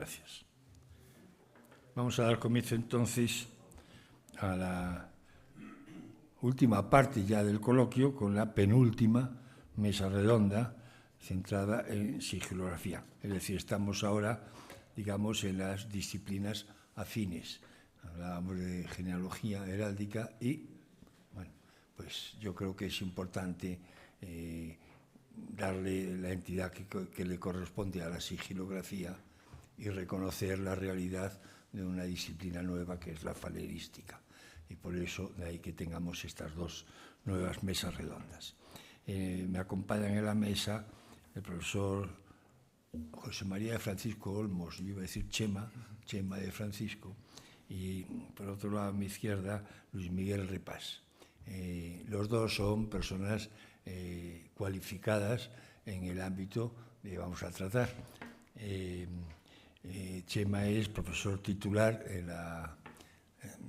Gracias. Vamos a dar comienzo entonces a la última parte ya del coloquio, con la penúltima mesa redonda centrada en sigilografía. Es decir, estamos ahora, digamos, en las disciplinas afines. Hablábamos de genealogía heráldica y, bueno, pues yo creo que es importante darle la entidad que le corresponde a la sigilografía y reconocer la realidad de una disciplina nueva que es la falerística. Y por eso de ahí que tengamos estas dos nuevas mesas redondas. Me acompañan en la mesa el profesor José María de Francisco Olmos, yo iba a decir Chema de Francisco, y por otro lado a mi izquierda Luis Miguel Repás. Los dos son personas cualificadas en el ámbito que vamos a tratar. Chema es profesor titular en la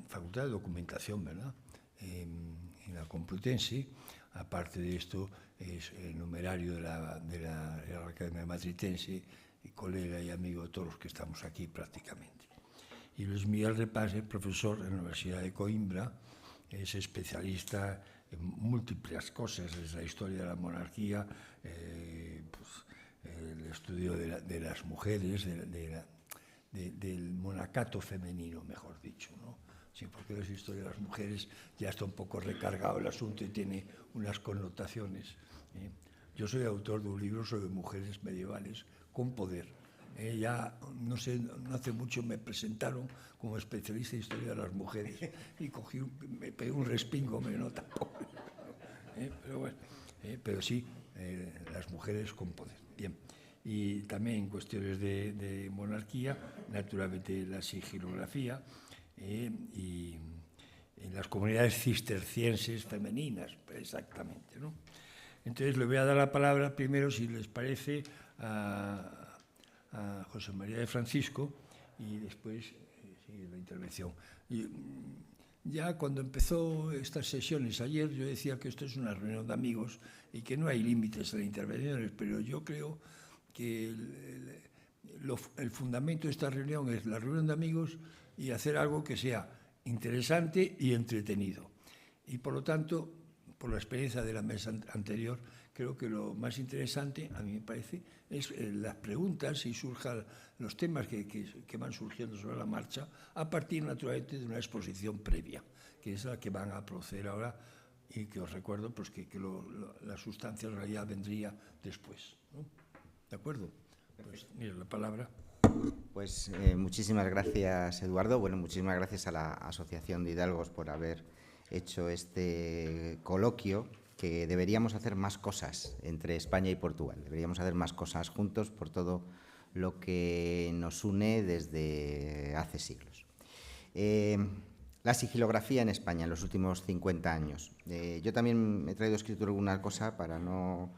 Facultad de Documentación, ¿verdad? En la Complutense. Aparte de esto, es numerario de la Academia Matritense y colega y amigo de todos los que estamos aquí prácticamente. Y Luis Miguel Repás es profesor en la Universidad de Coimbra, es especialista en múltiples cosas, es la historia de la monarquía, el estudio de las mujeres, del monacato femenino, mejor dicho, ¿no? Sí, porque la historia de las mujeres ya está un poco recargado el asunto y tiene unas connotaciones. Yo soy autor de un libro sobre mujeres medievales con poder. Ya, no sé, no hace mucho me presentaron como especialista en historia de las mujeres y me pegué un respingo, no tampoco. Pero bueno, pero sí, las mujeres con poder. Bien. Y también en cuestiones de monarquía, naturalmente la sigilografía, y en las comunidades cistercienses femeninas, exactamente, ¿no? Entonces le voy a dar la palabra primero, si les parece, a José María de Francisco y después sigue la intervención. Y ya cuando empezó estas sesiones ayer, yo decía que esto es una reunión de amigos y que no hay límites a las intervenciones, pero yo creo que el fundamento de esta reunión es la reunión de amigos y hacer algo que sea interesante y entretenido. Y por lo tanto, por la experiencia de la mesa anterior, creo que lo más interesante, a mí me parece, es las preguntas y surjan los temas que van surgiendo sobre la marcha, a partir naturalmente de una exposición previa, que es la que van a proceder ahora y que os recuerdo pues, que la sustancia en realidad vendría después, ¿no? ¿De acuerdo? Pues mira la palabra. Pues muchísimas gracias, Eduardo. Bueno, muchísimas gracias a la Asociación de Hidalgos por haber hecho este coloquio, que deberíamos hacer más cosas entre España y Portugal. Deberíamos hacer más cosas juntos por todo lo que nos une desde hace siglos. La sigilografía en España en los últimos 50 años. Yo también he traído escrito alguna cosa para no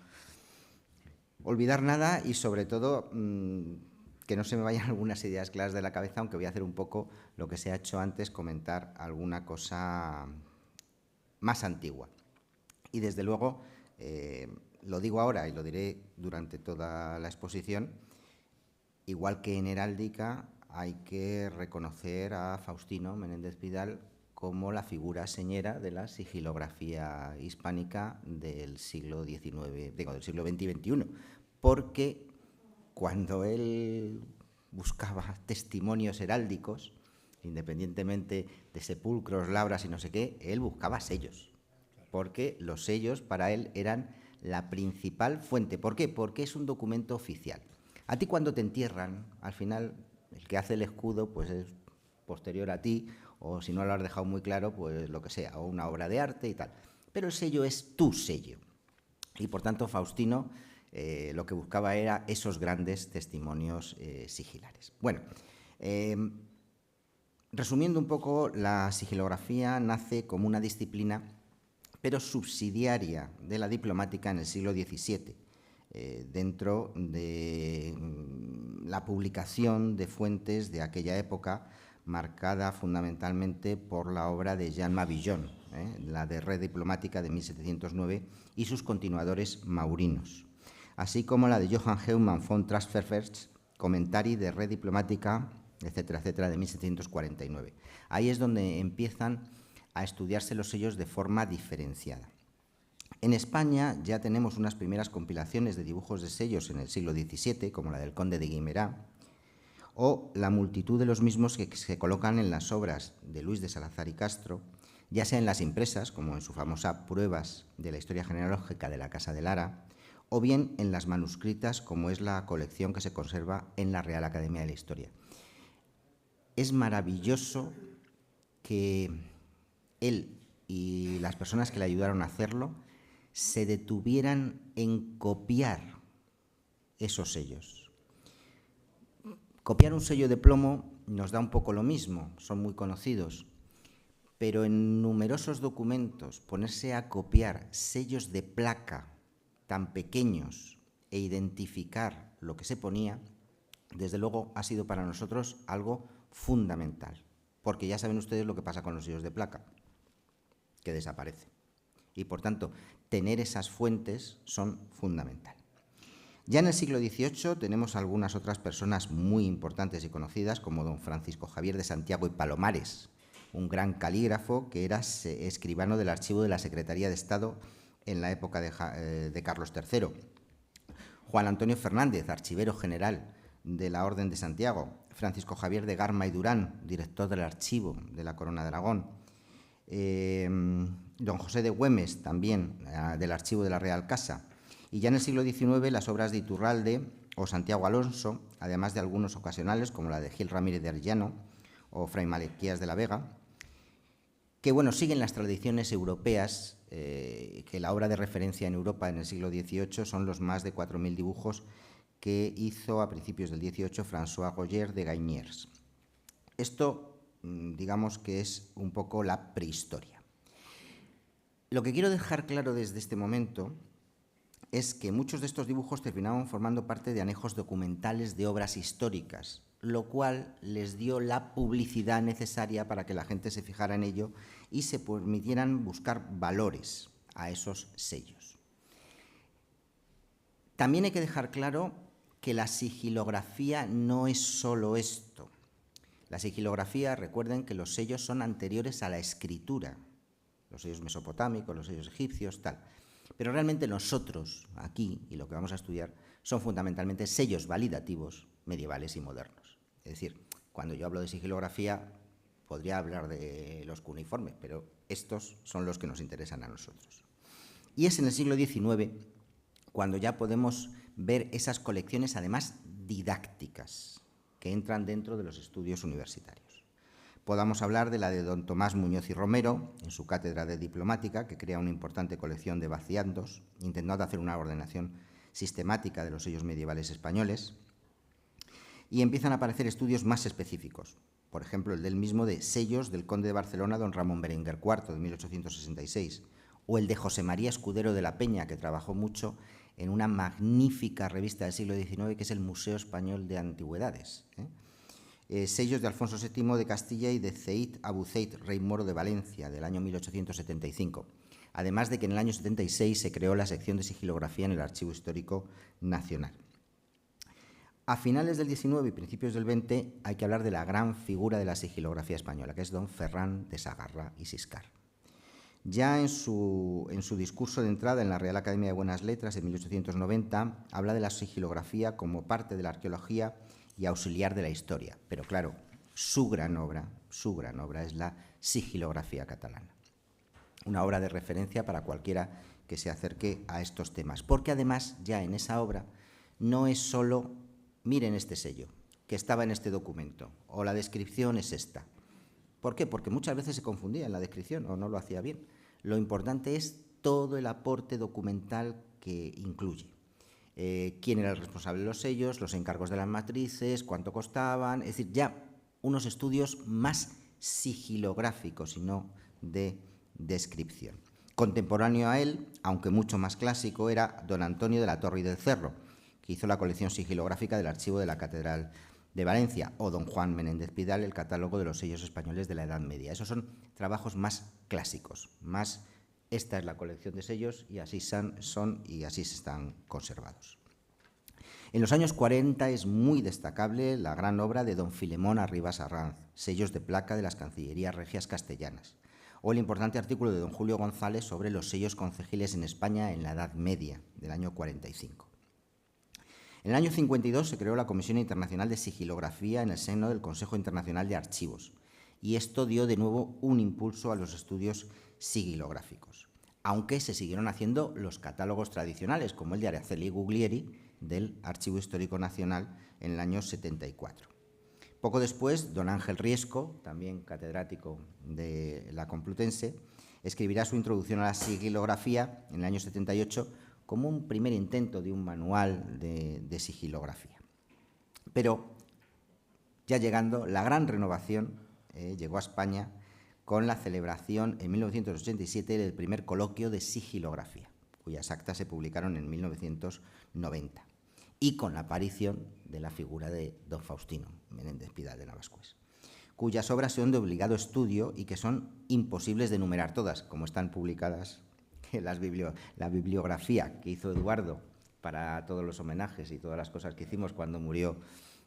olvidar nada y, sobre todo, que no se me vayan algunas ideas claras de la cabeza, aunque voy a hacer un poco lo que se ha hecho antes, comentar alguna cosa más antigua. Y, desde luego, lo digo ahora y lo diré durante toda la exposición, igual que en heráldica hay que reconocer a Faustino Menéndez Pidal como la figura señera de la sigilografía hispánica del siglo XIX, digo, del siglo XX y XXI, porque cuando él buscaba testimonios heráldicos, independientemente de sepulcros, labras y no sé qué, él buscaba sellos, porque los sellos para él eran la principal fuente. ¿Por qué? Porque es un documento oficial. A ti, cuando te entierran, al final el que hace el escudo pues es posterior a ti, o si no lo has dejado muy claro, pues lo que sea, o una obra de arte y tal. Pero el sello es tu sello. Y por tanto, Faustino lo que buscaba era esos grandes testimonios sigilares. Bueno, resumiendo un poco, la sigilografía nace como una disciplina, pero subsidiaria de la diplomática en el siglo XVII, dentro de la publicación de fuentes de aquella época, marcada fundamentalmente por la obra de Jean Mabillon, la de Red Diplomática de 1709, y sus continuadores maurinos, así como la de Johann Heumann von Transferfest, Comentari de Red Diplomática, etcétera, etcétera, de 1749. Ahí es donde empiezan a estudiarse los sellos de forma diferenciada. En España ya tenemos unas primeras compilaciones de dibujos de sellos en el siglo XVII, como la del Conde de Guimerá, o la multitud de los mismos que se colocan en las obras de Luis de Salazar y Castro, ya sea en las impresas, como en su famosa Pruebas de la Historia Genealógica de la Casa de Lara, o bien en las manuscritas, como es la colección que se conserva en la Real Academia de la Historia. Es maravilloso que él y las personas que le ayudaron a hacerlo se detuvieran en copiar esos sellos. Copiar un sello de plomo nos da un poco lo mismo, son muy conocidos, pero en numerosos documentos ponerse a copiar sellos de placa tan pequeños e identificar lo que se ponía, desde luego ha sido para nosotros algo fundamental, porque ya saben ustedes lo que pasa con los sellos de placa, que desaparecen. Y, por tanto, tener esas fuentes son fundamentales. Ya en el siglo XVIII tenemos algunas otras personas muy importantes y conocidas, como don Francisco Javier de Santiago y Palomares, un gran calígrafo que era escribano del archivo de la Secretaría de Estado en la época de Carlos III. Juan Antonio Fernández, archivero general de la Orden de Santiago. Francisco Javier de Garma y Durán, director del archivo de la Corona de Aragón. Don José de Güemes, también del archivo de la Real Casa. Y ya en el siglo XIX las obras de Iturralde o Santiago Alonso, además de algunos ocasionales como la de Gil Ramírez de Arellano o Fray Malaquías de la Vega, que bueno, siguen las tradiciones europeas, que la obra de referencia en Europa en el siglo XVIII son los más de 4.000 dibujos que hizo a principios del XVIII François Roger de Gagnières. Esto, digamos que es un poco la prehistoria. Lo que quiero dejar claro desde este momento es que muchos de estos dibujos terminaban formando parte de anejos documentales de obras históricas, lo cual les dio la publicidad necesaria para que la gente se fijara en ello y se permitieran buscar valores a esos sellos. También hay que dejar claro que la sigilografía no es solo esto. La sigilografía, recuerden que los sellos son anteriores a la escritura, los sellos mesopotámicos, los sellos egipcios, tal. Pero realmente nosotros, aquí, y lo que vamos a estudiar, son fundamentalmente sellos validativos medievales y modernos. Es decir, cuando yo hablo de sigilografía, podría hablar de los cuneiformes, pero estos son los que nos interesan a nosotros. Y es en el siglo XIX cuando ya podemos ver esas colecciones, además didácticas, que entran dentro de los estudios universitarios. Podamos hablar de la de don Tomás Muñoz y Romero, en su cátedra de diplomática, que crea una importante colección de vaciandos, intentando hacer una ordenación sistemática de los sellos medievales españoles, y empiezan a aparecer estudios más específicos, por ejemplo, el del mismo de sellos del conde de Barcelona, don Ramón Berenguer IV, de 1866, o el de José María Escudero de la Peña, que trabajó mucho en una magnífica revista del siglo XIX, que es el Museo Español de Antigüedades, sellos de Alfonso VII de Castilla y de Zeid Abu Zeid, rey moro de Valencia, del año 1875. Además de que en el año 76 se creó la sección de sigilografía en el Archivo Histórico Nacional. A finales del XIX y principios del XX hay que hablar de la gran figura de la sigilografía española, que es don Ferran de Sagarra y Siscar. Ya en su discurso de entrada en la Real Academia de Buenas Letras, en 1890, habla de la sigilografía como parte de la arqueología y auxiliar de la historia. Pero claro, su gran obra es la sigilografía catalana. Una obra de referencia para cualquiera que se acerque a estos temas. Porque además, ya en esa obra, no es solo, miren este sello, que estaba en este documento, o la descripción es esta. ¿Por qué? Porque muchas veces se confundía en la descripción o no lo hacía bien. Lo importante es todo el aporte documental que incluye. Quién era el responsable de los sellos, los encargos de las matrices, cuánto costaban, es decir, ya unos estudios más sigilográficos y no de descripción. Contemporáneo a él, aunque mucho más clásico, era don Antonio de la Torre y del Cerro, que hizo la colección sigilográfica del archivo de la Catedral de Valencia, o don Juan Menéndez Pidal, el catálogo de los sellos españoles de la Edad Media. Esos son trabajos más clásicos, más esta es la colección de sellos y así son y así se están conservados. En los años 40 es muy destacable la gran obra de don Filemón Arribas Arranz, sellos de placa de las Cancillerías Regias Castellanas, o el importante artículo de don Julio González sobre los sellos concejiles en España en la Edad Media, del año 45. En el año 52 se creó la Comisión Internacional de Sigilografía en el seno del Consejo Internacional de Archivos, y esto dio de nuevo un impulso a los estudios sigilográficos, aunque se siguieron haciendo los catálogos tradicionales, como el de Araceli Guglieri, del Archivo Histórico Nacional, en el año 74. Poco después, don Ángel Riesco, también catedrático de la Complutense, escribirá su introducción a la sigilografía en el año 78 como un primer intento de un manual de sigilografía. Pero, ya llegando, la gran renovación llegó a España con la celebración en 1987 del primer coloquio de sigilografía, cuyas actas se publicaron en 1990, y con la aparición de la figura de don Faustino Menéndez Pidal de Navascués, cuyas obras son de obligado estudio y que son imposibles de enumerar todas, como están publicadas en la bibliografía que hizo Eduardo para todos los homenajes y todas las cosas que hicimos cuando murió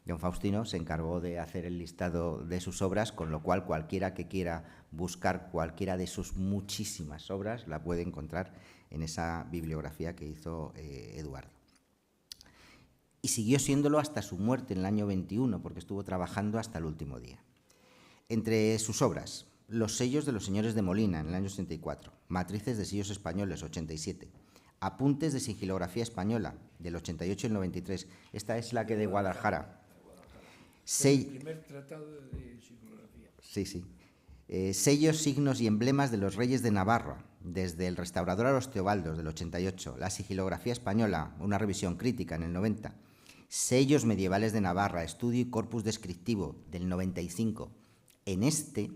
don Faustino. Se encargó de hacer el listado de sus obras, con lo cual cualquiera que quiera buscar cualquiera de sus muchísimas obras la puede encontrar en esa bibliografía que hizo Eduardo. Y siguió siéndolo hasta su muerte en el año 21, porque estuvo trabajando hasta el último día. Entre sus obras, los sellos de los señores de Molina, en el año 64, matrices de sellos españoles, 87, apuntes de sigilografía española, del 88 y el 93, esta es la que de Guadalajara. El primer tratado de sigilografía. Sí, sí. Sellos, signos y emblemas de los reyes de Navarra, desde el restaurador a los Teobaldos, del 88, la sigilografía española, una revisión crítica, en el 90, sellos medievales de Navarra, estudio y corpus descriptivo, del 95. En este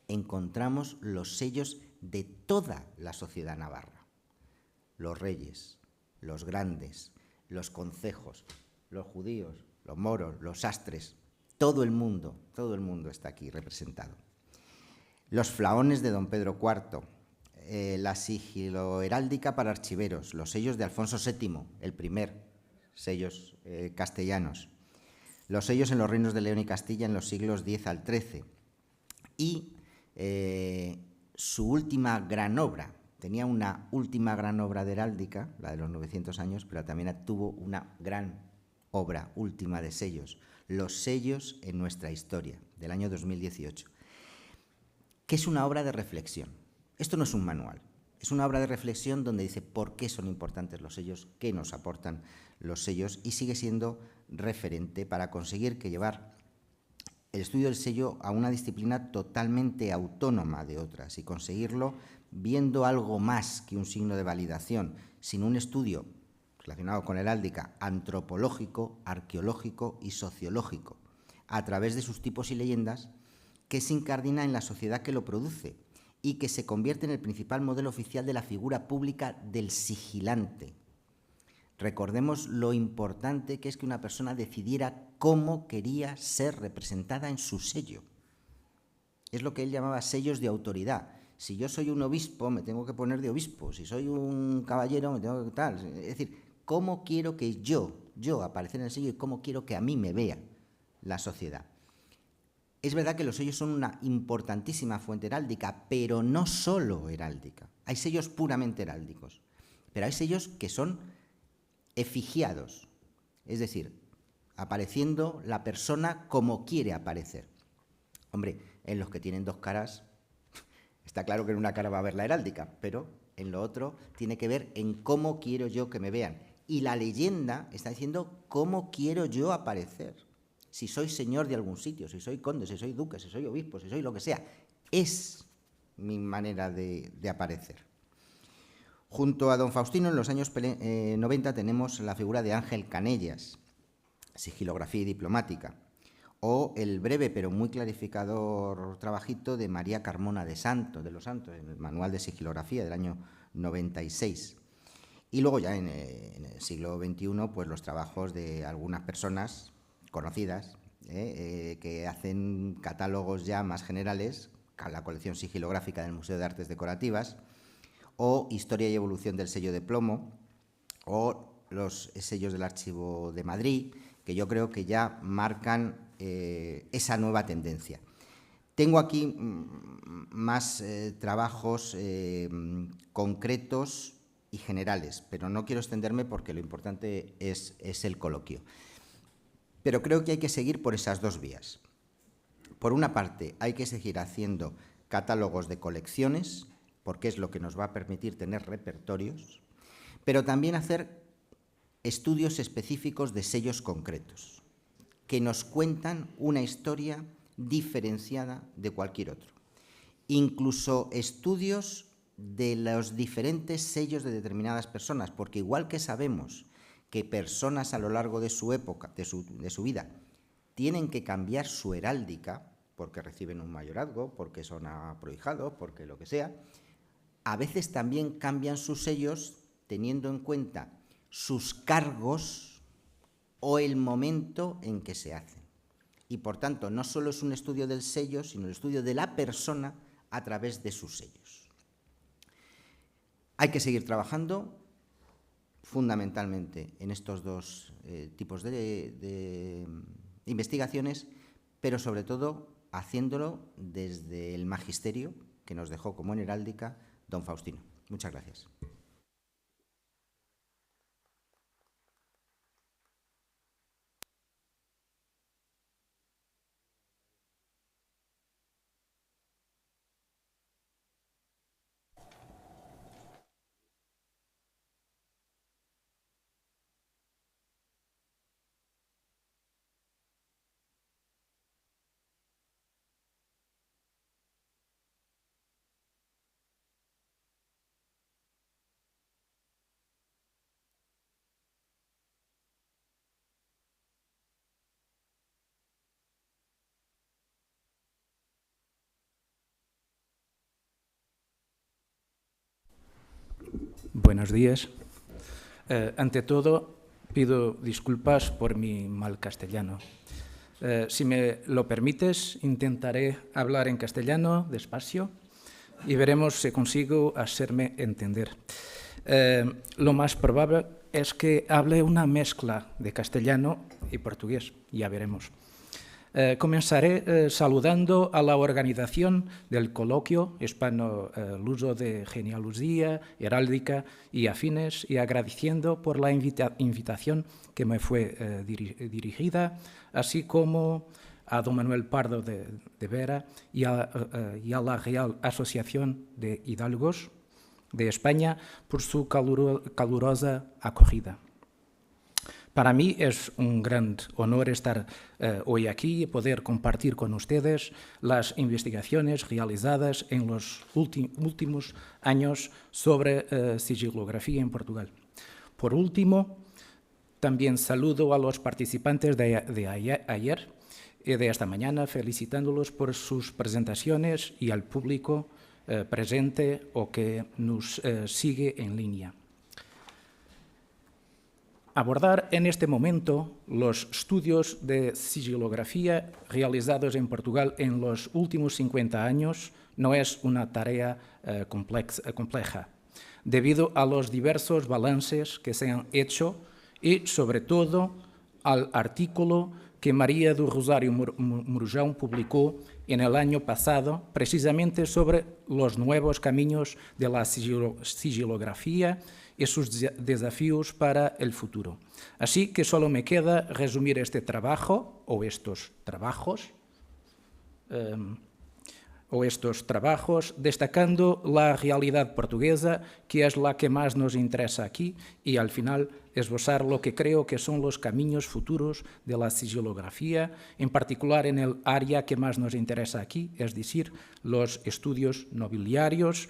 encontramos los sellos de toda la sociedad navarra, los reyes, los grandes, los concejos, los judíos, los moros, los sastres, todo el mundo está aquí representado. Los flaones de don Pedro IV, la sigiloheráldica para archiveros, los sellos de Alfonso VII, el primer, sellos castellanos, los sellos en los reinos de León y Castilla en los siglos X al XIII, y su última gran obra. Tenía una última gran obra de heráldica, la de los 900 años, pero también tuvo una gran obra última de sellos, los sellos en nuestra historia, del año 2018, que es una obra de reflexión. Esto no es un manual, es una obra de reflexión donde dice por qué son importantes los sellos, qué nos aportan los sellos, y sigue siendo referente para conseguir que llevar el estudio del sello a una disciplina totalmente autónoma de otras y conseguirlo viendo algo más que un signo de validación, sino un estudio relacionado con heráldica antropológico, arqueológico y sociológico, a través de sus tipos y leyendas, que se incardina en la sociedad que lo produce y que se convierte en el principal modelo oficial de la figura pública del sigilante. Recordemos lo importante que es que una persona decidiera cómo quería ser representada en su sello. Es lo que él llamaba sellos de autoridad. Si yo soy un obispo, me tengo que poner de obispo. Si soy un caballero, me tengo que tal. Es decir, cómo quiero que yo aparezca en el sello y cómo quiero que a mí me vea la sociedad. Es verdad que los sellos son una importantísima fuente heráldica, pero no solo heráldica. Hay sellos puramente heráldicos, pero hay sellos que son efigiados, es decir, apareciendo la persona como quiere aparecer. Hombre, en los que tienen dos caras, está claro que en una cara va a haber la heráldica, pero en lo otro tiene que ver en cómo quiero yo que me vean. Y la leyenda está diciendo cómo quiero yo aparecer. Si soy señor de algún sitio, si soy conde, si soy duque, si soy obispo, si soy lo que sea, es mi manera de aparecer. Junto a don Faustino, en los años 90 tenemos la figura de Ángel Canellas, sigilografía y diplomática, o el breve pero muy clarificador trabajito de María Carmona de los Santos, en el Manual de Sigilografía del año 96. Y luego ya en el siglo XXI, pues los trabajos de algunas personas conocidas que hacen catálogos ya más generales, la colección sigilográfica del Museo de Artes Decorativas, o Historia y evolución del sello de plomo, o los sellos del Archivo de Madrid, que yo creo que ya marcan esa nueva tendencia. Tengo aquí más trabajos concretos y generales, pero no quiero extenderme porque lo importante es el coloquio. Pero creo que hay que seguir por esas dos vías. Por una parte, hay que seguir haciendo catálogos de colecciones, porque es lo que nos va a permitir tener repertorios, pero también hacer estudios específicos de sellos concretos, que nos cuentan una historia diferenciada de cualquier otro. Incluso estudios de los diferentes sellos de determinadas personas, porque igual que sabemos que personas a lo largo de su época, de su vida, tienen que cambiar su heráldica, porque reciben un mayorazgo, porque son aprohijados, porque lo que sea, a veces también cambian sus sellos teniendo en cuenta sus cargos o el momento en que se hacen. Y, por tanto, no solo es un estudio del sello, sino el estudio de la persona a través de sus sellos. Hay que seguir trabajando fundamentalmente en estos dos tipos de investigaciones, pero sobre todo haciéndolo desde el magisterio que nos dejó como en heráldica don Faustino. Muchas gracias. Buenos días. Ante todo, pido disculpas por mi mal castellano. Si me lo permites, intentaré hablar en castellano despacio y veremos si consigo hacerme entender. Lo más probable es que hable una mezcla de castellano y portugués, ya veremos. Comenzaré saludando a la organización del coloquio hispano el uso de genealogía, heráldica y afines y agradeciendo por la invitación que me fue dirigida, así como a don Manuel Pardo de Vera y a la Real Asociación de Hidalgos de España por su calurosa acogida. Para mí es un gran honor estar hoy aquí y poder compartir con ustedes las investigaciones realizadas en los últimos años sobre sigilografía en Portugal. Por último, también saludo a los participantes de ayer y de esta mañana, felicitándolos por sus presentaciones y al público presente o que nos sigue en línea. Abordar en este momento los estudios de sigilografía realizados en Portugal en los últimos 50 años no es una tarea compleja, debido a los diversos balances que se han hecho y, sobre todo, al artículo que María do Rosário Murujão publicó en el año pasado, precisamente sobre los nuevos caminos de la sigilografía y sus desafíos para el futuro. Así que solo me queda resumir este trabajo, o estos trabajos, destacando la realidad portuguesa, que es la que más nos interesa aquí, y al final esbozar lo que creo que son los caminos futuros de la sigilografía, en particular en el área que más nos interesa aquí, es decir, los estudios nobiliarios,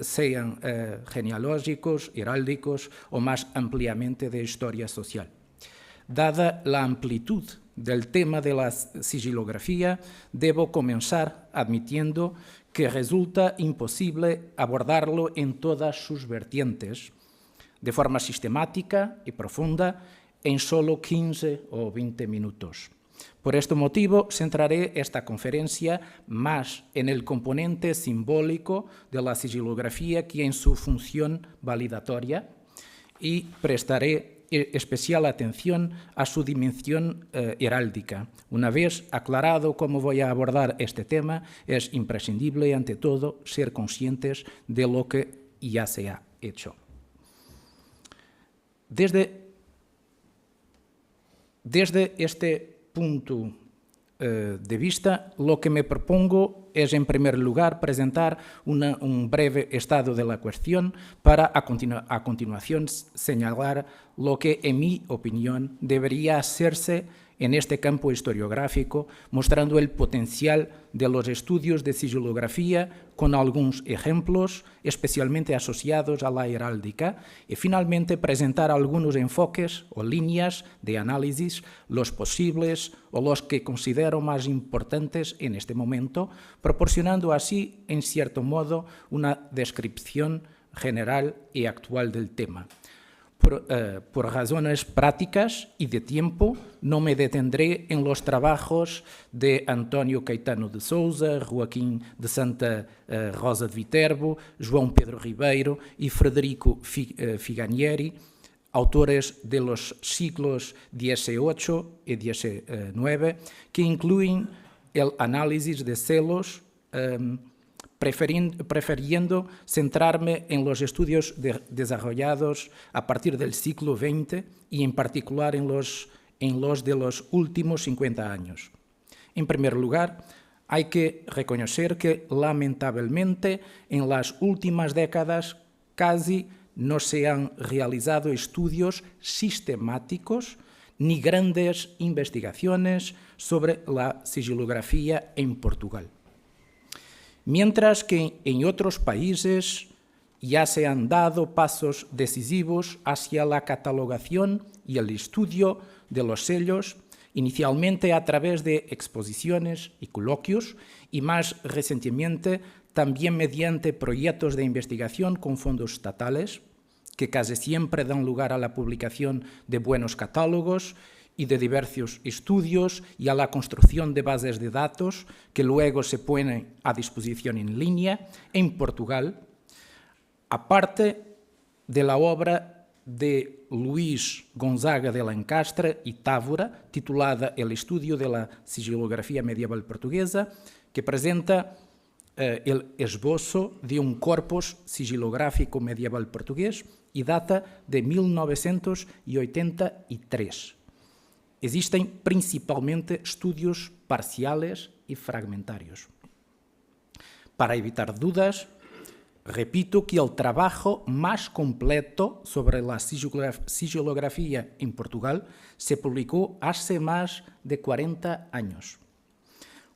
sean genealógicos, heráldicos o más ampliamente de historia social. Dada la amplitud del tema de la sigilografía, debo comenzar admitiendo que resulta imposible abordarlo en todas sus vertientes, de forma sistemática y profunda, en solo 15 o 20 minutos. Por este motivo, centraré esta conferencia más en el componente simbólico de la sigilografía que en su función validatoria y prestaré especial atención a su dimensión heráldica. Una vez aclarado cómo voy a abordar este tema, es imprescindible, ante todo, ser conscientes de lo que ya se ha hecho. Desde este punto de vista, lo que me propongo es, en primer lugar, presentar un breve estado de la cuestión para, a continuación, señalar lo que, en mi opinión, debería hacerse en este campo historiográfico, mostrando el potencial de los estudios de sigilografía con algunos ejemplos especialmente asociados a la heráldica y, finalmente, presentar algunos enfoques o líneas de análisis, los posibles o los que considero más importantes en este momento, proporcionando así, en cierto modo, una descripción general y actual del tema. Por razones prácticas y de tiempo, no me detendré en los trabajos de António Caetano de Sousa, Joaquim de Santa Rosa de Viterbo, João Pedro Ribeiro y Frederico Figanieri, autores de los siglos XVIII y XIX, que incluyen el análisis de celos, prefiriendo centrarme en los estudios desarrollados a partir del siglo XX y, en particular, en los de los últimos 50 años. En primer lugar, hay que reconocer que, lamentablemente, en las últimas décadas casi no se han realizado estudios sistemáticos ni grandes investigaciones sobre la sigilografía en Portugal. Mientras que en otros países ya se han dado pasos decisivos hacia la catalogación y el estudio de los sellos, inicialmente a través de exposiciones y coloquios, y más recientemente también mediante proyectos de investigación con fondos estatales, que casi siempre dan lugar a la publicación de buenos catálogos y de diversos estudios y a la construcción de bases de datos que luego se ponen a disposición en línea. En Portugal, aparte de la obra de Luís Gonzaga de Lancastre y Távora, titulada El estudio de la sigilografía medieval portuguesa, que presenta el esbozo de un corpus sigilográfico medieval portugués y data de 1983. Existen principalmente estudios parciales y fragmentarios. Para evitar dudas, repito que el trabajo más completo sobre la sigilografía en Portugal se publicó hace más de 40 años.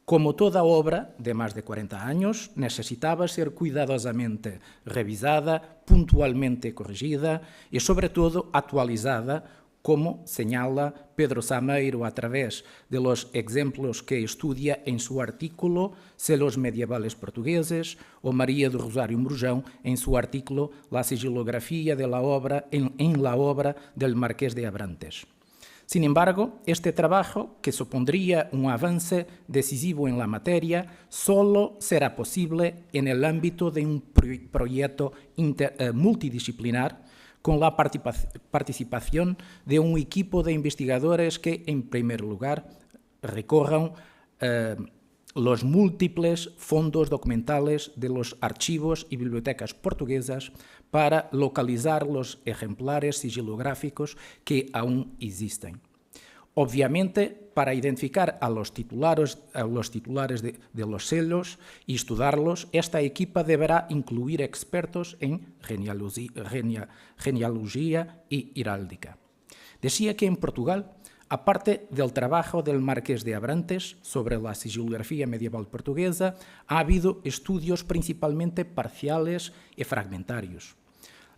Como toda obra de más de 40 años, necesitaba ser cuidadosamente revisada, puntualmente corregida y, sobre todo, actualizada, como señala Pedro Sameiro a través de los ejemplos que estudia en su artículo Selos medievales portugueses, o María do Rosário Murjão en su artículo La sigilografía de la obra en la obra del Marqués de Abrantes. Sin embargo, este trabajo, que supondría un avance decisivo en la materia, solo será posible en el ámbito de un proyecto multidisciplinar, con la participación de un equipo de investigadores que, en primer lugar, recorran los múltiples fondos documentales de los archivos y bibliotecas portuguesas para localizar los ejemplares sigilográficos que aún existen. Obviamente, para identificar a los titulares de los sellos y estudiarlos, esta equipa deberá incluir expertos en genealogía y heráldica. Decía que en Portugal, aparte del trabajo del Marqués de Abrantes sobre la sigilografía medieval portuguesa, ha habido estudios principalmente parciales y fragmentarios.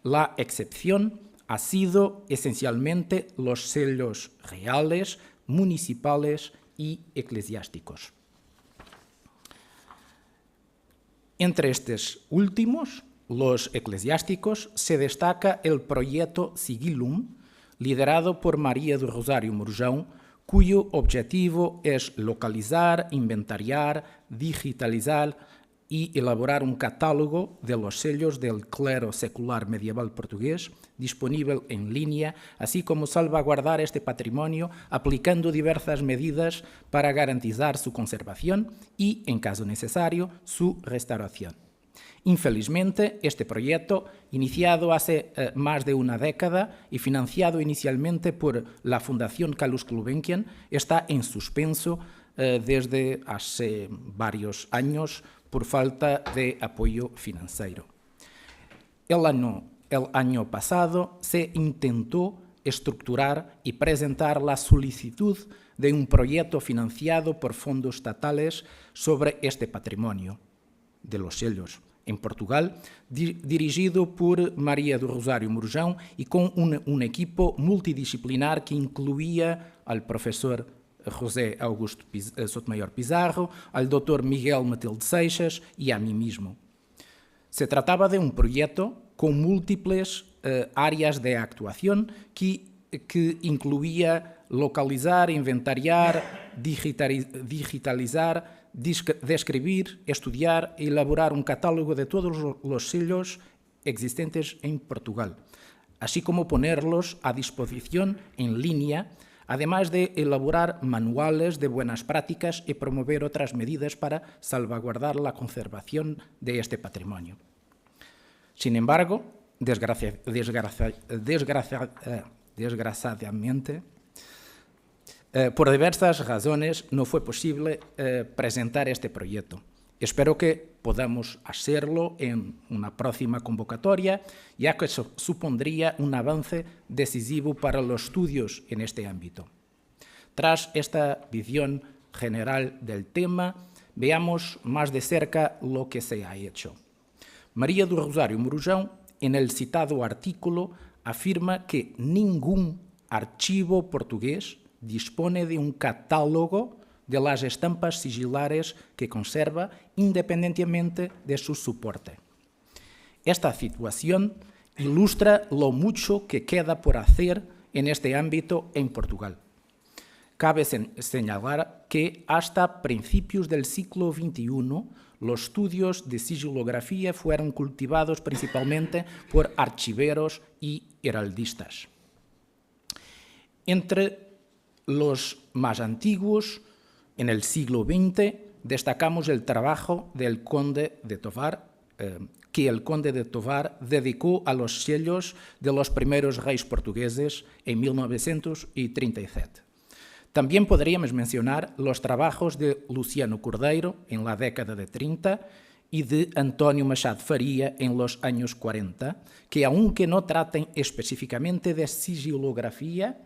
La excepción ha sido esencialmente los sellos reales, municipales y eclesiásticos. Entre estos últimos, los eclesiásticos, se destaca el proyecto Sigillum, liderado por María do Rosário Murjão, cuyo objetivo es localizar, inventariar, digitalizar y elaborar un catálogo de los sellos del clero secular medieval portugués disponible en línea, así como salvaguardar este patrimonio aplicando diversas medidas para garantizar su conservación y, en caso necesario, su restauración. Infelizmente, este proyecto, iniciado hace más de una década y financiado inicialmente por la Fundación Carlos Gulbenkian, está en suspenso desde hace varios años por falta de apoyo financiero. El año pasado se intentó estructurar y presentar la solicitud de un proyecto financiado por fondos estatales sobre este patrimonio de los sellos en Portugal, dirigido por María do Rosário Murujão y con un equipo multidisciplinar que incluía al profesor José Augusto Sotomayor Pizarro, al doctor Miguel Matilde Seixas y a mí mismo. Se trataba de un proyecto con múltiples áreas de actuación que incluía localizar, inventariar, digitalizar, describir, estudiar y elaborar un catálogo de todos los sellos existentes en Portugal, así como ponerlos a disposición en línea, además de elaborar manuales de buenas prácticas y promover otras medidas para salvaguardar la conservación de este patrimonio. Sin embargo, desgraciadamente, por diversas razones no fue posible presentar este proyecto. Espero que podamos hacerlo en una próxima convocatoria, ya que eso supondría un avance decisivo para los estudios en este ámbito. Tras esta visión general del tema, veamos más de cerca lo que se ha hecho. María do Rosário Murujão, en el citado artículo, afirma que ningún archivo portugués dispone de un catálogo de las estampas sigilares que conserva independientemente de su soporte. Esta situación ilustra lo mucho que queda por hacer en este ámbito en Portugal. Cabe señalar que hasta principios del siglo XXI los estudios de sigilografía fueron cultivados principalmente por archiveros y heraldistas. Entre los más antiguos, en el siglo XX, destacamos el trabajo del conde de Tovar, que el conde de Tovar dedicó a los sellos de los primeros reyes portugueses en 1937. También podríamos mencionar los trabajos de Luciano Cordeiro en la década de 30 y de António Machado Faria en los años 40, que aunque no traten específicamente de sigilografía,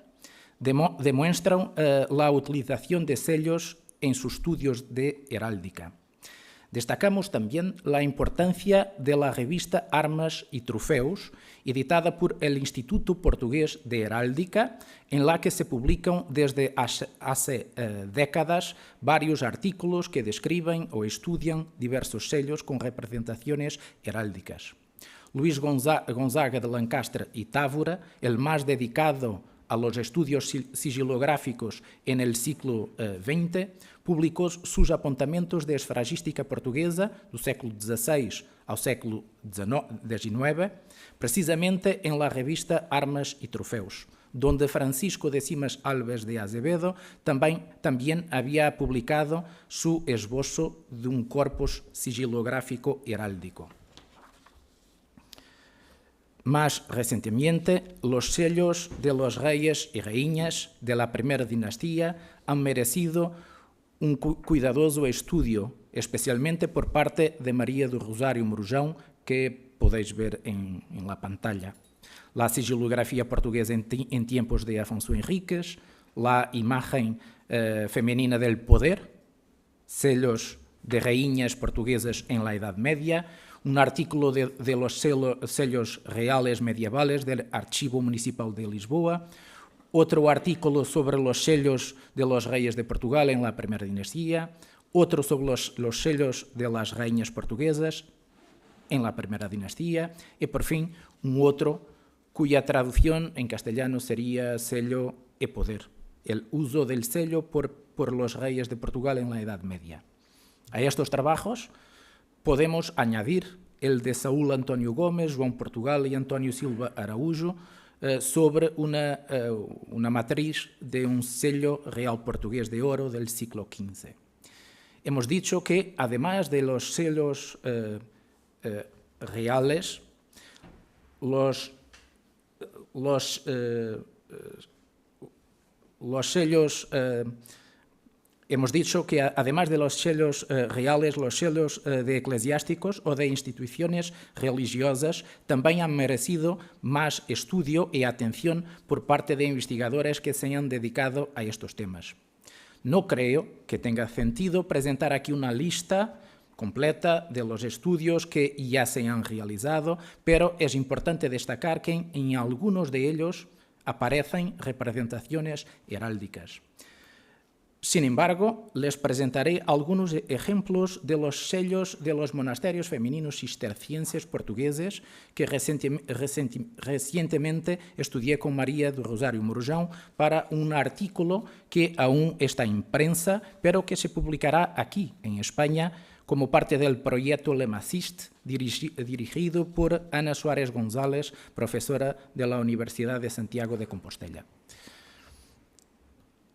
demuestran la utilización de sellos en sus estudios de heráldica. Destacamos también la importancia de la revista Armas y Trofeos, editada por el Instituto Portugués de Heráldica, en la que se publican desde hace décadas varios artículos que describen o estudian diversos sellos con representaciones heráldicas. Luis Gonzaga de Lancaster y Távora, el más dedicado a los estudios sigilográficos en el siglo XX, publicó sus apontamientos de esfragística portuguesa do século XVI ao século XIX, precisamente en la revista Armas y Trofeos, donde Francisco de Simas Alves de Azevedo también había publicado su esbozo de un corpus sigilográfico heráldico. Más recientemente, los sellos de los reyes y reinas de la primera dinastía han merecido un cuidadoso estudio, especialmente por parte de María do Rosário Murujão, que podéis ver en la pantalla. La sigilografía portuguesa en tiempos de Afonso Henriques, la imagen femenina del poder, sellos de reinas portuguesas en la Edad Media, un artículo de los sellos reales medievales del Archivo Municipal de Lisboa, otro artículo sobre los sellos de los reyes de Portugal en la primera dinastía, otro sobre los sellos de las reinas portuguesas en la primera dinastía y, por fin, un otro cuya traducción en castellano sería sello y poder, el uso del sello por los reyes de Portugal en la Edad Media. A estos trabajos podemos añadir el de Saúl Antonio Gómez, João Portugal y Antonio Silva Araújo, sobre una matriz de un sello real portugués de oro del siglo XV. Hemos dicho que, además de los sellos reales, los sellos, hemos dicho que además de los sellos reales, los sellos de eclesiásticos o de instituciones religiosas también han merecido más estudio y atención por parte de investigadores que se han dedicado a estos temas. No creo que tenga sentido presentar aquí una lista completa de los estudios que ya se han realizado, pero es importante destacar que en algunos de ellos aparecen representaciones heráldicas. Sin embargo, les presentaré algunos ejemplos de los sellos de los monasterios femeninos cistercienses portugueses que recientemente estudié con María do Rosário Morujão para un artículo que aún está en prensa, pero que se publicará aquí, en España, como parte del proyecto Lemacist, dirigido por Ana Suárez González, profesora de la Universidad de Santiago de Compostela.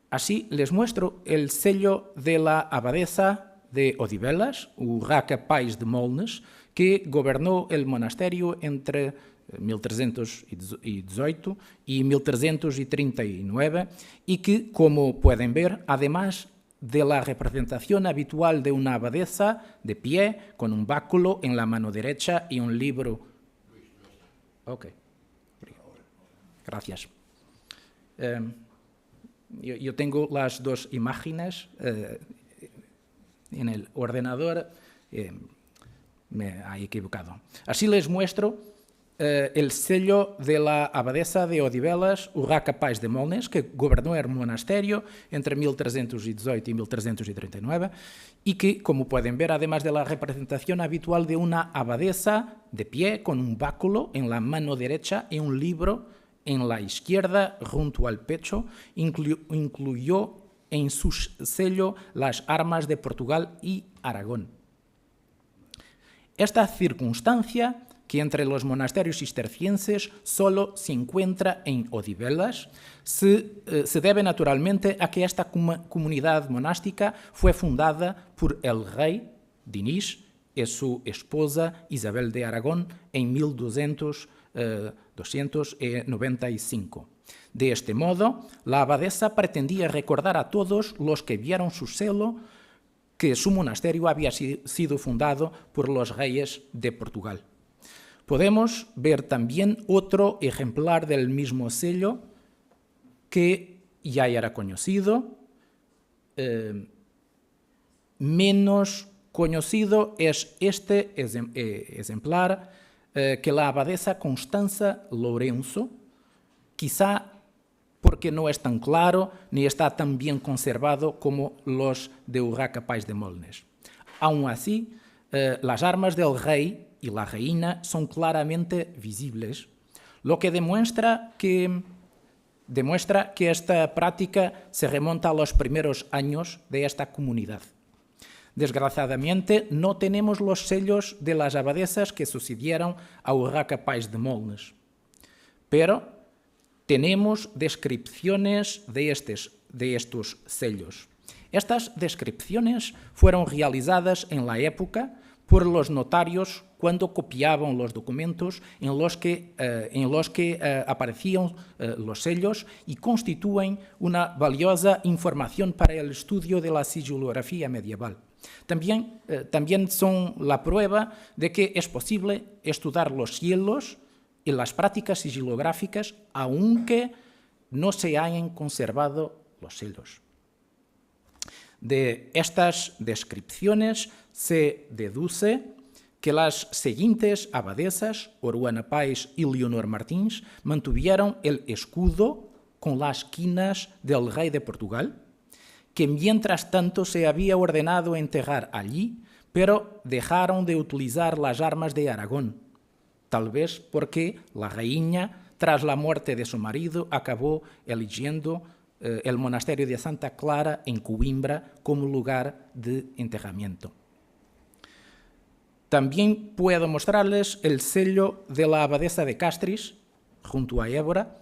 Así les muestro el sello de la abadesa de Odivelas, Urraca Pais de Molnes, que gobernó el monasterio entre 1318 y 1339 y que, como pueden ver, además de la representación habitual de una abadesa de pie, con un báculo en la mano derecha y un libro. Ok. Gracias. Yo tengo las dos imágenes en el ordenador, me he equivocado. Así les muestro el sello de la abadesa de Odivelas, Urraca Pais de Molnes, que gobernó el monasterio entre 1318 y 1339, y que, como pueden ver, además de la representación habitual de una abadesa de pie con un báculo en la mano derecha y un libro en la izquierda junto al pecho, incluyó en su sello las armas de Portugal y Aragón. Esta circunstancia, que entre los monasterios cistercienses solo se encuentra en Odivelas, se debe naturalmente a que esta comunidad monástica fue fundada por el rey Dinis y su esposa Isabel de Aragón en 1295. De este modo, la abadesa pretendía recordar a todos los que vieron su celo que su monasterio había sido fundado por los reyes de Portugal. Podemos ver también otro ejemplar del mismo sello que ya era conocido. Menos conocido es este ejemplar que la abadesa Constanza Lourenço, quizá porque no es tan claro ni está tan bien conservado como los de Urraca Pais de Molnes. Aún así, las armas del rey y la reina son claramente visibles, lo que demuestra que esta práctica se remonta a los primeros años de esta comunidad. Desgraciadamente, no tenemos los sellos de las abadesas que sucedieron a Urraca Pais de Molnes, pero tenemos descripciones de estos sellos. Estas descripciones fueron realizadas en la época por los notarios cuando copiaban los documentos en los que aparecían los sellos y constituyen una valiosa información para el estudio de la sigilografía medieval. También son la prueba de que es posible estudiar los cielos y las prácticas sigilográficas aunque no se hayan conservado los sellos. De estas descripciones se deduce que las siguientes abadesas, Oruana Pais y Leonor Martins, mantuvieron el escudo con las quinas del rey de Portugal, que mientras tanto se había ordenado enterrar allí, pero dejaron de utilizar las armas de Aragón, tal vez porque la reina, tras la muerte de su marido, acabó eligiendo el monasterio de Santa Clara en Coimbra como lugar de enterramiento. También puedo mostrarles el sello de la abadesa de Castris, junto a Évora,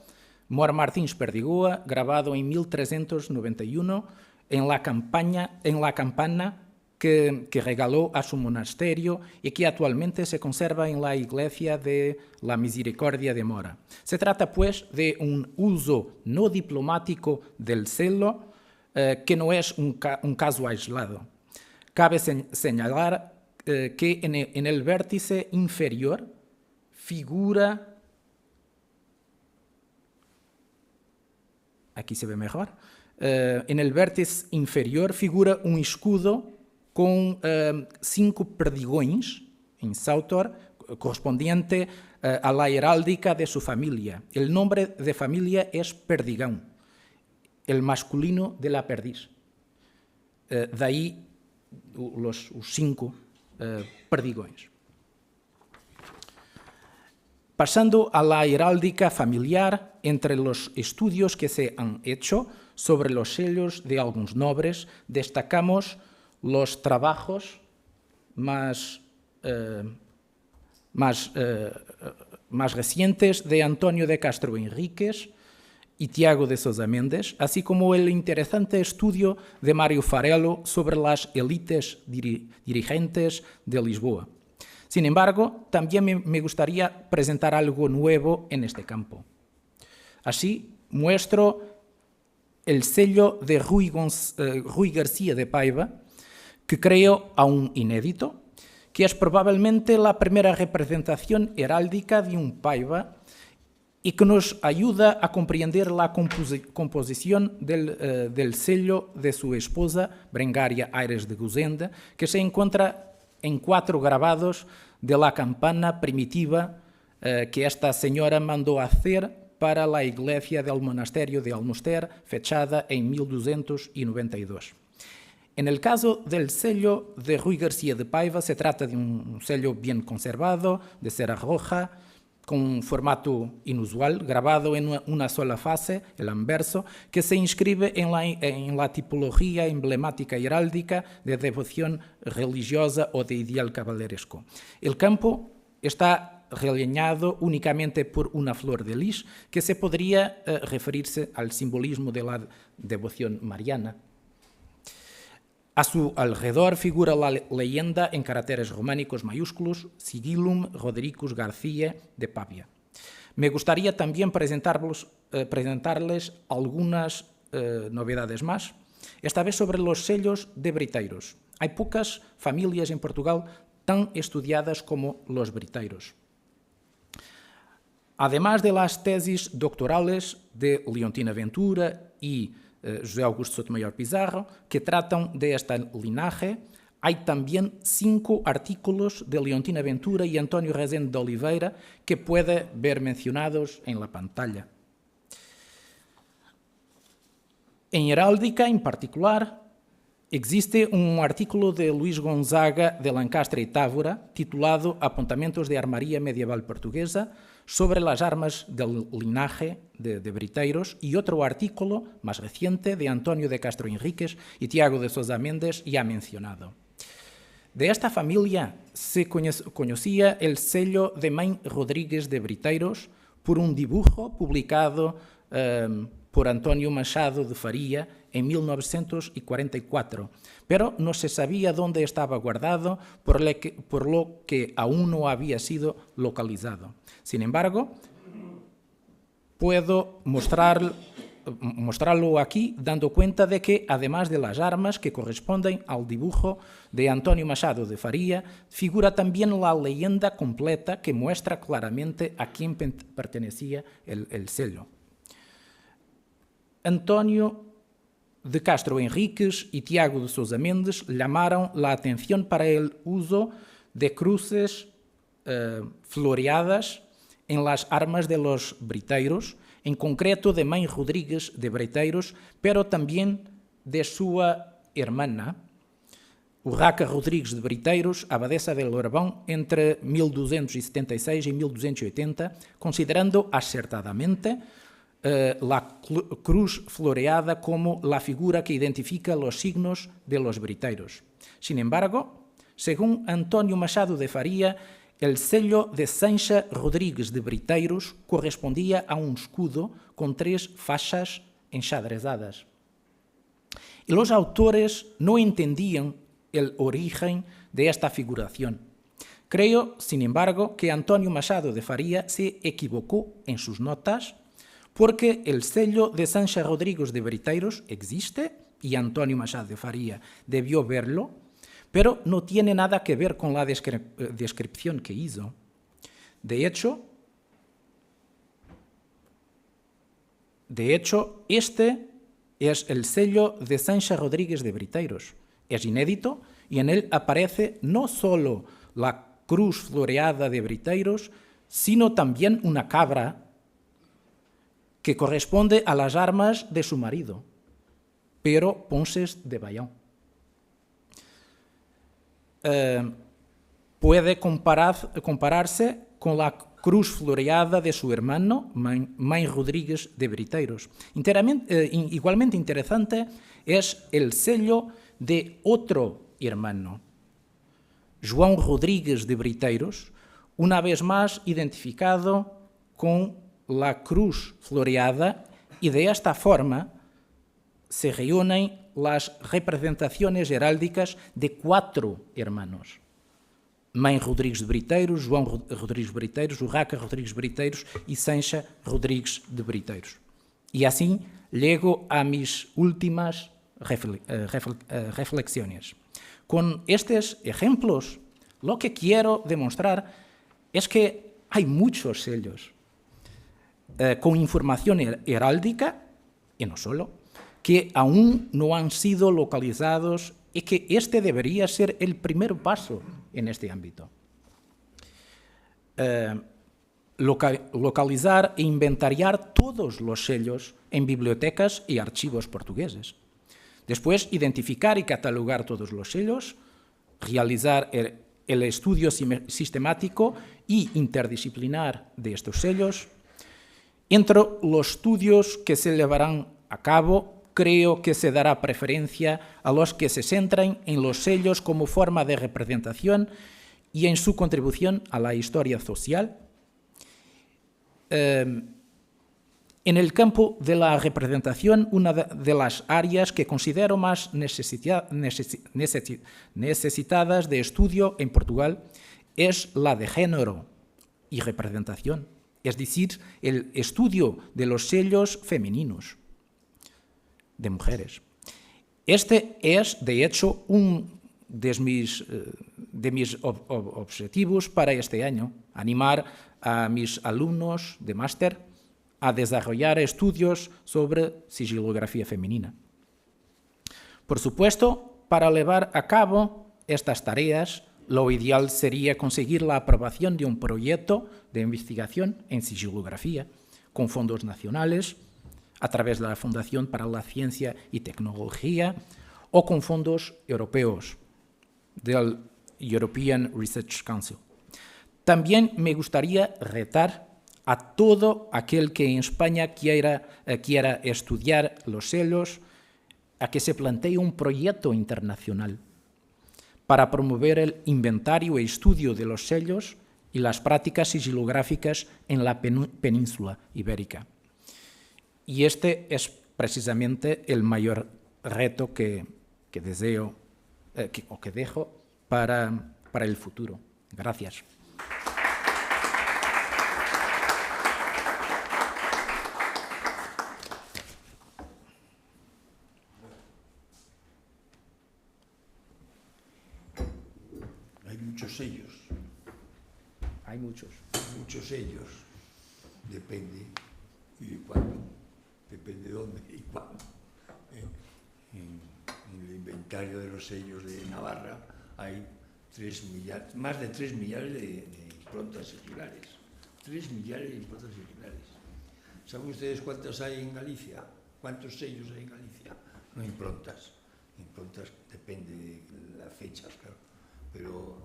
Mor Martins Perdigoa, grabado en 1391 en la campana que regaló a su monasterio y que actualmente se conserva en la iglesia de la Misericordia de Mora. Se trata, pues, de un uso no diplomático del sello que no es un caso aislado. Cabe señalar que en el vértice inferior figura... Aquí se ve mejor. En el vértice inferior figura un escudo con 5 perdigões en sautor, correspondiente a la heráldica de su familia. El nombre de familia es Perdigão, el masculino de la perdiz. De ahí los 5 perdigões. Pasando a la heráldica familiar, entre los estudios que se han hecho sobre los sellos de algunos nobles, destacamos los trabajos más recientes de Antonio de Castro Enríquez y Tiago de Sousa Mendes, así como el interesante estudio de Mário Farelo sobre las élites dirigentes de Lisboa. Sin embargo, también me gustaría presentar algo nuevo en este campo. Así, muestro el sello de Rui García de Paiva, que creo aún inédito, que es probablemente la primera representación heráldica de un Paiva y que nos ayuda a comprender la composición del sello de su esposa, Brengaria Aires de Gozenda, que se encuentra en 4 grabados de la campana primitiva que esta señora mandó hacer para la iglesia del monasterio de Almoster, fechada en 1292. En el caso del sello de Rui García de Paiva, se trata de un sello bien conservado, de cera roja, con un formato inusual, grabado en una sola fase, el anverso, que se inscribe en la tipología emblemática heráldica de devoción religiosa o de ideal caballeresco. El campo está relleñado únicamente por una flor de lis, que se podría referirse al simbolismo de la devoción mariana. A su alrededor figura la leyenda en caracteres románicos mayúsculos Sigillum Rodericus García de Pavia. Me gustaría también presentarles algunas novedades más, esta vez sobre los sellos de briteiros. Hay pocas familias en Portugal tan estudiadas como los briteiros. Además de las tesis doctorales de Leontina Ventura y José Augusto Sotomayor Pizarro, que tratan de esta linaje, hay también 5 artículos de Leontina Ventura y Antonio Rezende de Oliveira que puede ver mencionados en la pantalla. En heráldica, en particular, existe un artículo de Luís Gonzaga de Lancastre y Távora titulado Apontamentos de Armaría Medieval Portuguesa sobre las armas del linaje de briteiros y otro artículo más reciente de Antonio de Castro Enríquez y Tiago de Sousa Mendes ya mencionado. De esta familia se conocía el sello de Mãe Rodrigues de Briteiros por un dibujo publicado por Antonio Machado de Faria en 1944, pero no se sabía dónde estaba guardado, por lo que aún no había sido localizado. Sin embargo, puedo mostrarlo aquí, dando cuenta de que, además de las armas que corresponden al dibujo de Antonio Machado de Faria, figura también la leyenda completa que muestra claramente a quién pertenecía el sello. Antonio de Castro Enríquez y Tiago de Sousa Mendes llamaron la atención para el uso de cruces floreadas en las armas de los briteiros, en concreto de Mãe Rodrigues de Briteiros, pero también de su hermana, Urraca Rodrigues de Briteiros, abadesa de Lorbão, entre 1276 y 1280, considerando acertadamente la cruz floreada como la figura que identifica los signos de los briteiros. Sin embargo, Según Antonio Machado de Faría, el sello de Sancha Rodríguez de Briteiros correspondía a un escudo con 3 fachas enxadrezadas. Y los autores no entendían el origen de esta figuración. Creo, sin embargo, que Antonio Machado de Faría se equivocó en sus notas, porque el sello de Sancha Rodríguez de Briteiros existe y Antonio Machado de Faría debió verlo, pero no tiene nada que ver con la descripción que hizo. De hecho, este es el sello de Sancha Rodríguez de Briteiros. Es inédito y en él aparece no solo la cruz floreada de Briteiros, sino también una cabra que corresponde a las armas de su marido, Pero Ponces de Bayón. Puede compararse con la cruz floreada de su hermano, Mãe Rodríguez de Briteiros. Igualmente interesante es el sello de otro hermano, João Rodríguez de Briteiros, una vez más identificado con la cruz floreada, y de esta forma se reúnen las representaciones heráldicas de 4 hermanos: Mãe Rodríguez de Briteiros, João Rodríguez de Briteiros, Urraca Rodríguez de Briteiros y Sancha Rodríguez de Briteiros. Y así llego a mis últimas reflexiones. Con estos ejemplos, lo que quiero demostrar es que hay muchos sellos con información heráldica, y no solo, que aún no han sido localizados, y que este debería ser el primer paso en este ámbito. Localizar e inventariar todos los sellos en bibliotecas y archivos portugueses. Después, identificar y catalogar todos los sellos, realizar el estudio sistemático y interdisciplinar de estos sellos. Entre los estudios que se llevarán a cabo, creo que se dará preferencia a los que se centren en los sellos como forma de representación y en su contribución a la historia social. En el campo de la representación, una de las áreas que considero más necesitadas de estudio en Portugal es la de género y representación, es decir, el estudio de los sellos femeninos de mujeres. Este es, de hecho, uno de mis objetivos para este año: animar a mis alumnos de máster a desarrollar estudios sobre sigilografía femenina. Por supuesto, para llevar a cabo estas tareas, lo ideal sería conseguir la aprobación de un proyecto de investigación en sigilografía con fondos nacionales, a través de la Fundación para la Ciencia y Tecnología, o con fondos europeos del European Research Council. También me gustaría retar a todo aquel que en España quiera estudiar los sellos a que se plantee un proyecto internacional para promover el inventario e estudio de los sellos y las prácticas sigilográficas en la península ibérica. Y este es precisamente el mayor reto que deseo o que dejo para el futuro. Gracias. Hay muchos sellos. Hay muchos. Muchos sellos. Depende y de cuándo. Depende de dónde y cuándo. En el inventario de los sellos de Navarra hay más de 3 millares de improntas sigilares. 3 millares de improntas sigilares. ¿Saben ustedes cuántas hay en Galicia? ¿Cuántos sellos hay en Galicia? No improntas. Improntas depende de las fechas, claro. Pero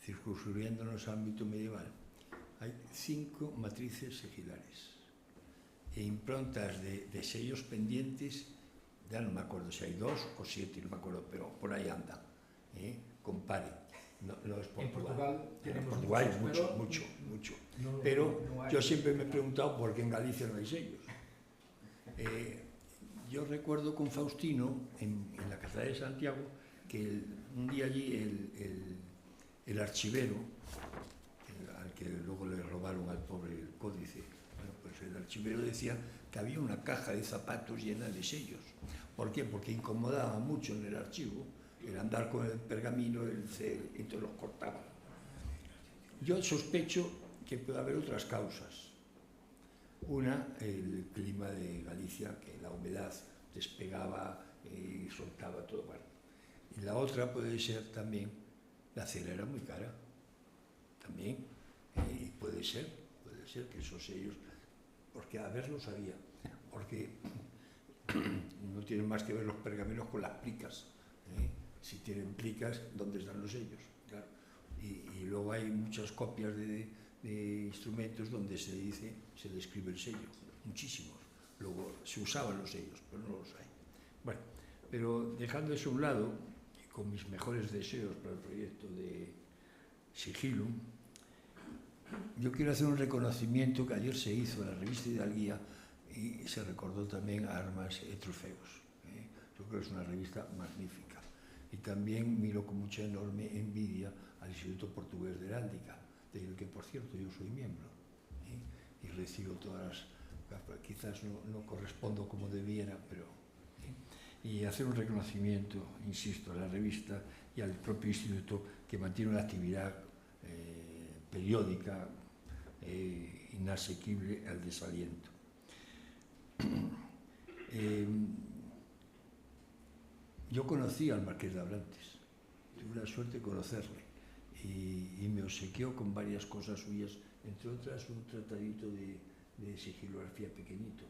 circunscribiéndonos al ámbito medieval, hay 5 matrices sigilares. E improntas de sellos pendientes, ya no me acuerdo si hay 2 o 7, no me acuerdo, pero por ahí andan. Compare. No es Portugal. En Portugal tenemos Portugal hay muchos, mucho. no Pero hay. yo siempre me he preguntado por qué en Galicia no hay sellos. Yo recuerdo con Faustino, en la Catedral de Santiago, que un día allí el archivero, al que luego le robaron al pobre el códice, bueno, pues el archivero decía que había una caja de zapatos llena de sellos. ¿Por qué? Porque incomodaba mucho en el archivo el andar con el pergamino, y entonces los cortaban. Yo sospecho que puede haber otras causas. Una, el clima de Galicia, que la humedad despegaba y soltaba todo. Bueno. Y la otra puede ser también, la cera era muy cara, también, y puede ser que esos sellos, porque a verlos había, porque no tienen más que ver los pergaminos con las plicas, si tienen plicas, ¿dónde están los sellos? Claro. Y luego hay muchas copias de instrumentos donde se describe el sello, muchísimos. Luego se usaban los sellos, pero no los hay. Bueno, pero dejando eso a un lado, y con mis mejores deseos para el proyecto de Sigilum, yo quiero hacer un reconocimiento que ayer se hizo en la revista Hidalguía y se recordó también a Armas e Trofeos. Yo creo que es una revista magnífica. Y también miro con mucha enorme envidia al Instituto Portugués de Heráldica, del que, por cierto, yo soy miembro, y recibo todas las... Quizás no correspondo como debiera, pero... Y hacer un reconocimiento, insisto, a la revista y al propio instituto que mantiene una actividad periódica inasequible al desaliento. Yo conocí al Marqués de Abrantes, tuve la suerte de conocerle y me obsequió con varias cosas suyas, entre otras un tratadito de sigilografía pequeñito,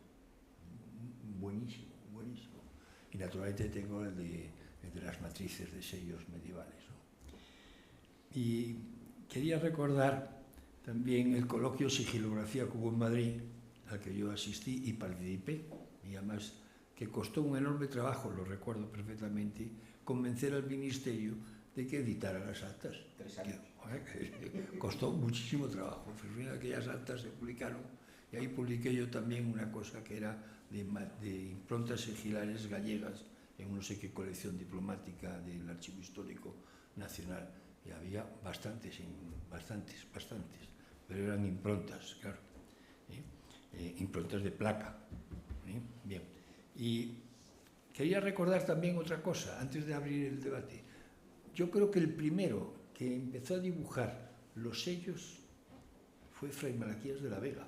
buenísimo, buenísimo. Y naturalmente tengo el de las matrices de sellos medievales, ¿no? Y quería recordar también el coloquio Sigilografía que hubo en Madrid, al que yo asistí y participé, y además que costó un enorme trabajo, lo recuerdo perfectamente, convencer al ministerio de que editara las actas. 3 años. Costó muchísimo trabajo. Aquellas actas se publicaron y ahí publiqué yo también una cosa que era de improntas sigilares gallegas en no sé qué colección diplomática del Archivo Histórico Nacional. Y había bastantes, pero eran improntas, claro. Improntas de placa. Bien. Y quería recordar también otra cosa, antes de abrir el debate. Yo creo que el primero que empezó a dibujar los sellos fue Fray Malaquías de la Vega.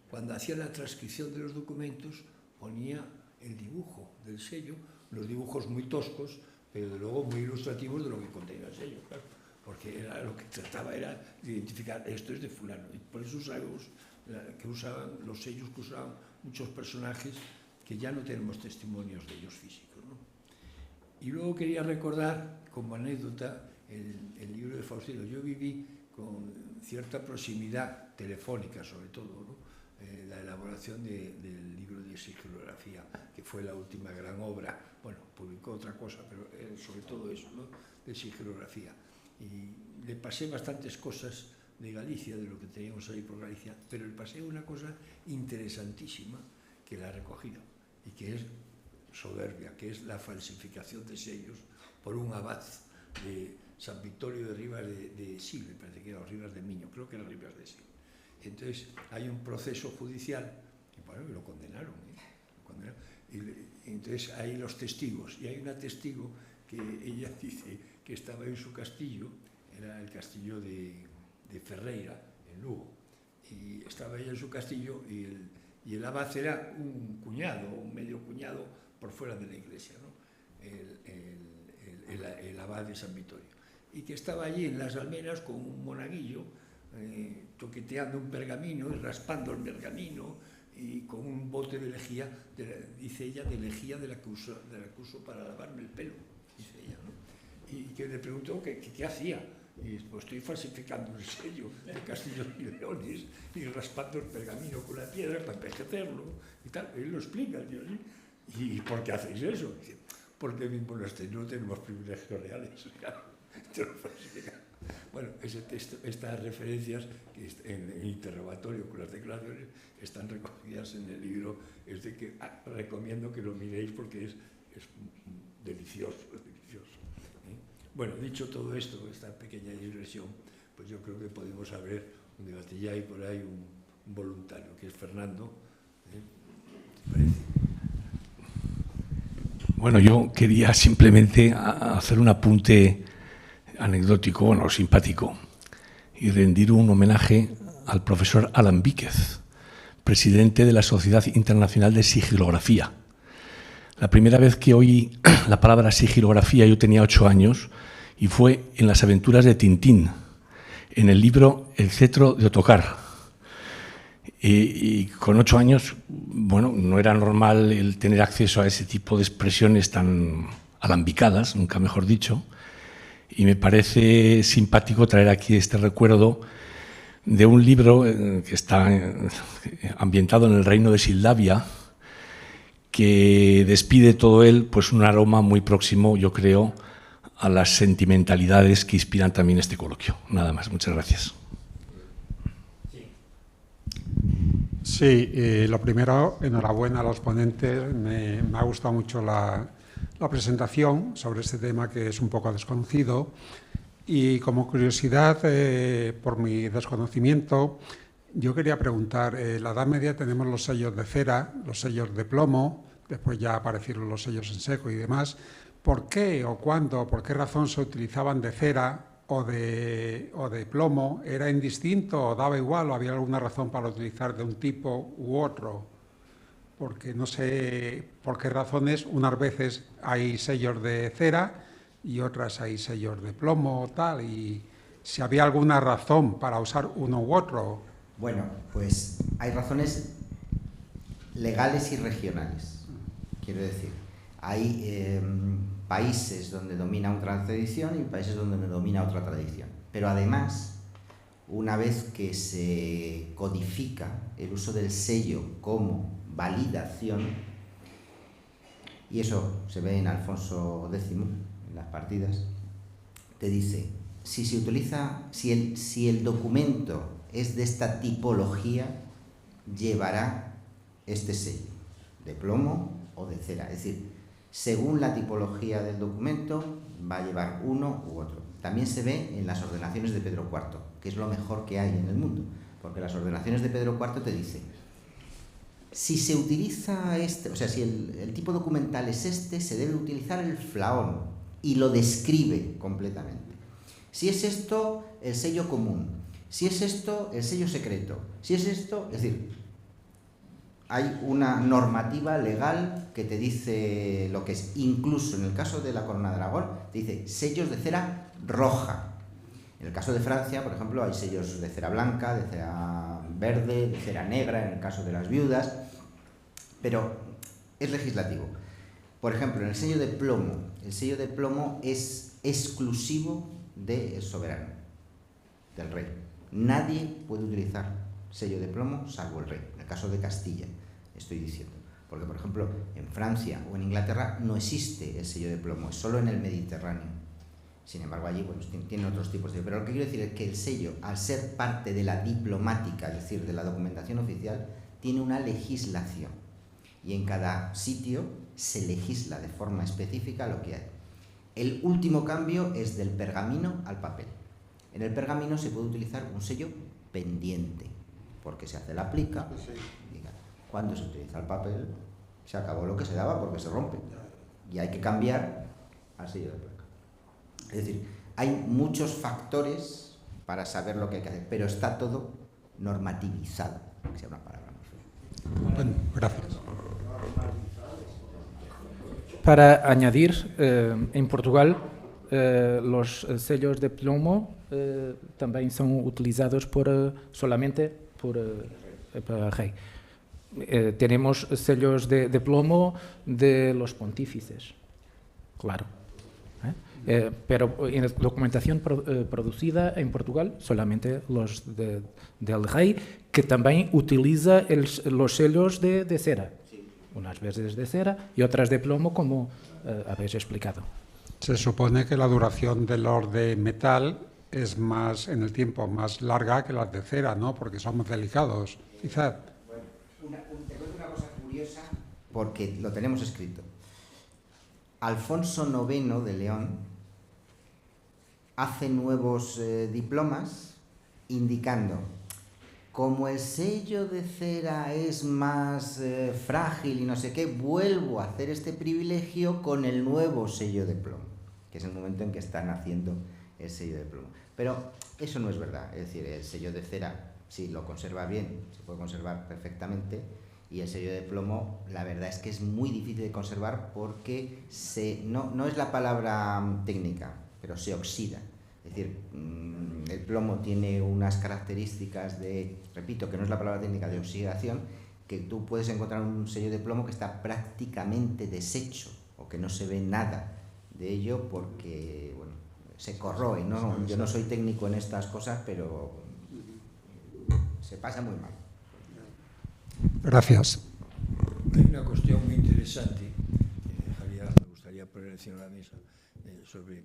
Cuando hacía la transcripción de los documentos, ponía el dibujo del sello, los dibujos muy toscos, pero de luego muy ilustrativos de lo que contenía el sello, claro, porque era, lo que trataba era de identificar, esto es de fulano. Y por eso sabemos que usaban los sellos que usaban muchos personajes que ya no tenemos testimonios de ellos físicos, ¿no? Y luego quería recordar, como anécdota, el libro de Faustino. Yo viví con cierta proximidad telefónica, sobre todo, ¿no? La elaboración del libro de sigilografía, que fue la última gran obra. Bueno, publicó otra cosa, pero sobre todo eso, ¿no? De sigilografía. Y le pasé bastantes cosas de Galicia, de lo que teníamos ahí por Galicia, pero le pasé una cosa interesantísima que la he recogido y que es soberbia, que es la falsificación de sellos por un abad de San Victorio de Rivas de Sil, me parece que era, o Rivas de Miño, creo que era Rivas de Sil. Entonces hay un proceso judicial, y bueno, lo condenaron, y entonces hay los testigos, y hay una testigo que ella dice que estaba en su castillo, era el castillo de Ferreira, en Lugo, y estaba ella en su castillo y el abad era un cuñado, un medio cuñado por fuera de la iglesia, ¿no? El abad de San Victorio, y que estaba allí en las almenas con un monaguillo, toqueteando un pergamino y raspando el pergamino y con un bote de lejía, dice ella, de lejía de la que uso para lavarme el pelo, dice ella, ¿no? Y que le preguntó qué hacía. Y pues estoy falsificando el sello de Castillo y Leones y raspando el pergamino con la piedra para envejecerlo y tal. Él lo explica, tío, ¿sí? ¿Y por qué hacéis eso? Dice, porque en mi monasterio no tenemos privilegios reales, claro. te lo falsifican. Bueno, ese texto, estas referencias en el interrogatorio con las declaraciones están recogidas en el libro, es de que recomiendo que lo miréis porque es delicioso, delicioso. Bueno, dicho todo esto, esta pequeña digresión, pues yo creo que podemos abrir un debate. Ya hay por ahí un voluntario, que es Fernando. ¿Te parece? Bueno, yo quería simplemente hacer un apunte anecdótico, bueno, simpático, y rendir un homenaje al profesor Alan Víquez, presidente de la Sociedad Internacional de Sigilografía. La primera vez que oí la palabra sigilografía yo tenía 8 años y fue en Las aventuras de Tintín, en el libro El cetro de Ottokar. Y con 8 años, bueno, no era normal el tener acceso a ese tipo de expresiones tan alambicadas, nunca mejor dicho, y me parece simpático traer aquí este recuerdo de un libro que está ambientado en el reino de Sildavia, que despide todo él pues un aroma muy próximo, yo creo, a las sentimentalidades que inspiran también este coloquio. Nada más, muchas gracias. Sí, lo primero, enhorabuena a los ponentes. Me ha gustado mucho la presentación sobre este tema que es un poco desconocido. Y como curiosidad, por mi desconocimiento, yo quería preguntar, en la Edad Media tenemos los sellos de cera, los sellos de plomo, después ya aparecieron los sellos en seco y demás. ¿Por qué o cuándo, por qué razón se utilizaban de cera o de plomo? ¿Era indistinto o daba igual o había alguna razón para utilizar de un tipo u otro? Porque no sé por qué razones, unas veces hay sellos de cera y otras hay sellos de plomo o tal, y si había alguna razón para usar uno u otro. Bueno, pues hay razones legales y regionales, quiero decir. Hay países donde domina una tradición y países donde domina otra tradición. Pero además, una vez que se codifica el uso del sello como validación, y eso se ve en Alfonso X, en las partidas, te dice, si el documento es de esta tipología, llevará este sello, de plomo o de cera. Es decir, según la tipología del documento, va a llevar uno u otro. También se ve en las ordenaciones de Pedro IV, que es lo mejor que hay en el mundo, porque las ordenaciones de Pedro IV te dicen, si se utiliza este, o sea, si el tipo documental es este, se debe utilizar el flaón, y lo describe completamente. Si es esto, el sello común. Si es esto, el sello secreto. Si es esto, es decir, hay una normativa legal que te dice lo que es. Incluso en el caso de la corona de Aragón, te dice sellos de cera roja. En el caso de Francia, por ejemplo, hay sellos de cera blanca, de cera verde, de cera negra, en el caso de las viudas, pero es legislativo. Por ejemplo, en el sello de plomo es exclusivo del soberano, del rey. Nadie puede utilizar sello de plomo salvo el rey. En el caso de Castilla, estoy diciendo. Porque, por ejemplo, en Francia o en Inglaterra no existe el sello de plomo, es solo en el Mediterráneo. Sin embargo, allí bueno, tienen otros tipos de... Pero lo que quiero decir es que el sello, al ser parte de la diplomática, es decir, de la documentación oficial, tiene una legislación. Y en cada sitio se legisla de forma específica lo que hay. El último cambio es del pergamino al papel. En el pergamino se puede utilizar un sello pendiente, porque se hace la plica. Cuando se utiliza el papel, se acabó lo que se daba porque se rompe. Y hay que cambiar al sello de placa. Es decir, hay muchos factores para saber lo que hay que hacer, pero está todo normativizado, que sea una palabra muy fea. Bueno, gracias. Para añadir, en Portugal los sellos de plomo también son utilizados solamente por el rey. Tenemos sellos de plomo de los pontífices, claro. Pero en la documentación producida en Portugal, solamente los del rey, que también utiliza los sellos de cera. Unas veces de cera y otras de plomo, como habéis explicado. Se supone que la duración de los de metal es más, en el tiempo, más larga que las de cera, ¿no? Porque son más delicados, quizás. Te cuento una cosa curiosa, porque lo tenemos escrito. Alfonso IX de León hace nuevos diplomas indicando, como el sello de cera es más frágil y no sé qué, vuelvo a hacer este privilegio con el nuevo sello de plomo, que es el momento en que están haciendo el sello de plomo. Pero eso no es verdad, es decir, el sello de cera, si lo conserva bien, se puede conservar perfectamente, y el sello de plomo, la verdad es que es muy difícil de conservar porque no es la palabra técnica, pero se oxida. Es decir, el plomo tiene unas características de, repito, que no es la palabra técnica, de oxidación, que tú puedes encontrar un sello de plomo que está prácticamente deshecho o que no se ve nada de ello porque, bueno, se corroe, ¿no? Yo no soy técnico en estas cosas, pero se pasa muy mal. Gracias. Hay una cuestión muy interesante, Javier, me gustaría poner encima de la mesa, sobre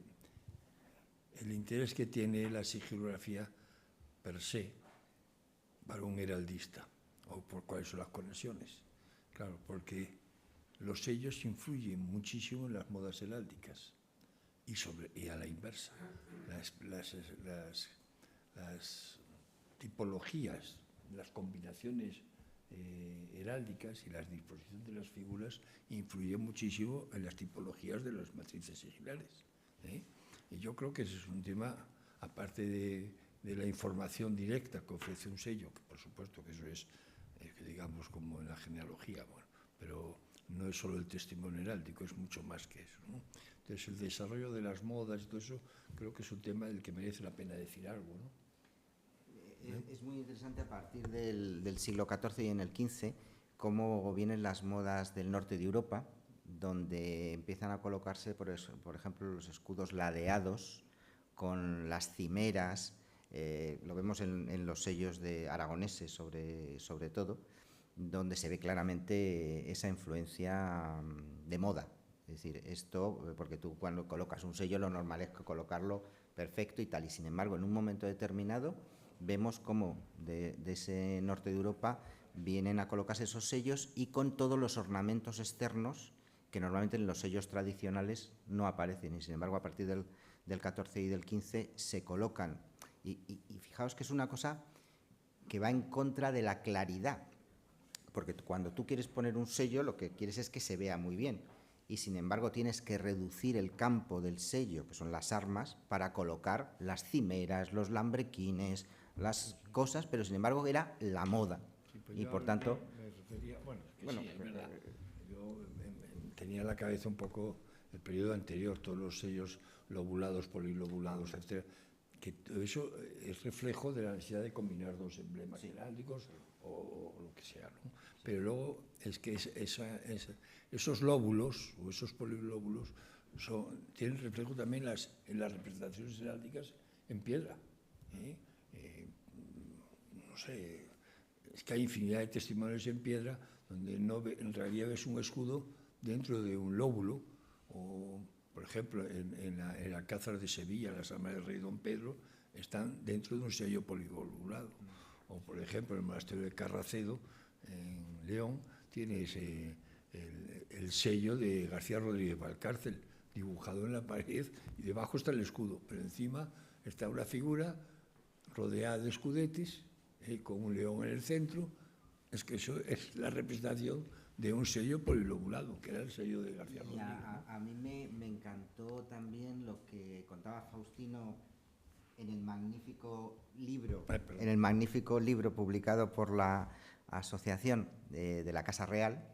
el interés que tiene la sigilografía per se para un heraldista, o por cuáles son las conexiones. Claro, porque los sellos influyen muchísimo en las modas heráldicas y a la inversa. Las tipologías, las combinaciones heráldicas y la disposición de las figuras influyen muchísimo en las tipologías de las matrices sigilares. Y yo creo que ese es un tema, aparte de la información directa que ofrece un sello, que por supuesto que eso es, que digamos, como en la genealogía, bueno, pero no es solo el testimonio heráldico, es mucho más que eso, ¿no? Entonces, el desarrollo de las modas y todo eso, creo que es un tema del que merece la pena decir algo, ¿no? Es muy interesante a partir del siglo XIV y en el XV cómo vienen las modas del norte de Europa, donde empiezan a colocarse, por ejemplo, los escudos ladeados con las cimeras, lo vemos en los sellos de aragoneses sobre todo, donde se ve claramente esa influencia de moda. Es decir, esto, porque tú cuando colocas un sello lo normal es colocarlo perfecto y tal, y sin embargo en un momento determinado vemos cómo de ese norte de Europa vienen a colocarse esos sellos y con todos los ornamentos externos que normalmente en los sellos tradicionales no aparecen, y sin embargo a partir del XIV y del XV se colocan. Y fijaos que es una cosa que va en contra de la claridad, porque cuando tú quieres poner un sello lo que quieres es que se vea muy bien, y sin embargo tienes que reducir el campo del sello, que son las armas, para colocar las cimeras, los lambrequines, las cosas, pero sin embargo era la moda. Sí, pues y por tanto... me refería, bueno, sí, es verdad. Yo tenía en la cabeza un poco el periodo anterior, todos los sellos lobulados, polilobulados, etcétera, que eso es reflejo de la necesidad de combinar dos emblemas heráldicos o lo que sea, ¿no? Pero luego es que esos lóbulos o esos polilóbulos tienen reflejo también en las representaciones heráldicas en piedra. No sé, es que hay infinidad de testimonios en piedra donde en realidad ves un escudo dentro de un lóbulo, o por ejemplo en el Alcázar de Sevilla, las armas del rey Don Pedro están dentro de un sello polilobulado, o por ejemplo el monasterio de Carracedo en León tiene el sello de García Rodríguez Valcárcel dibujado en la pared, y debajo está el escudo, pero encima está una figura rodeada de escudetes, con un león en el centro. Es que eso es la representación de un sello polilobulado, que era el sello de García Rodríguez. A mí me encantó también lo que contaba Faustino en el magnífico libro publicado por la Asociación de la Casa Real,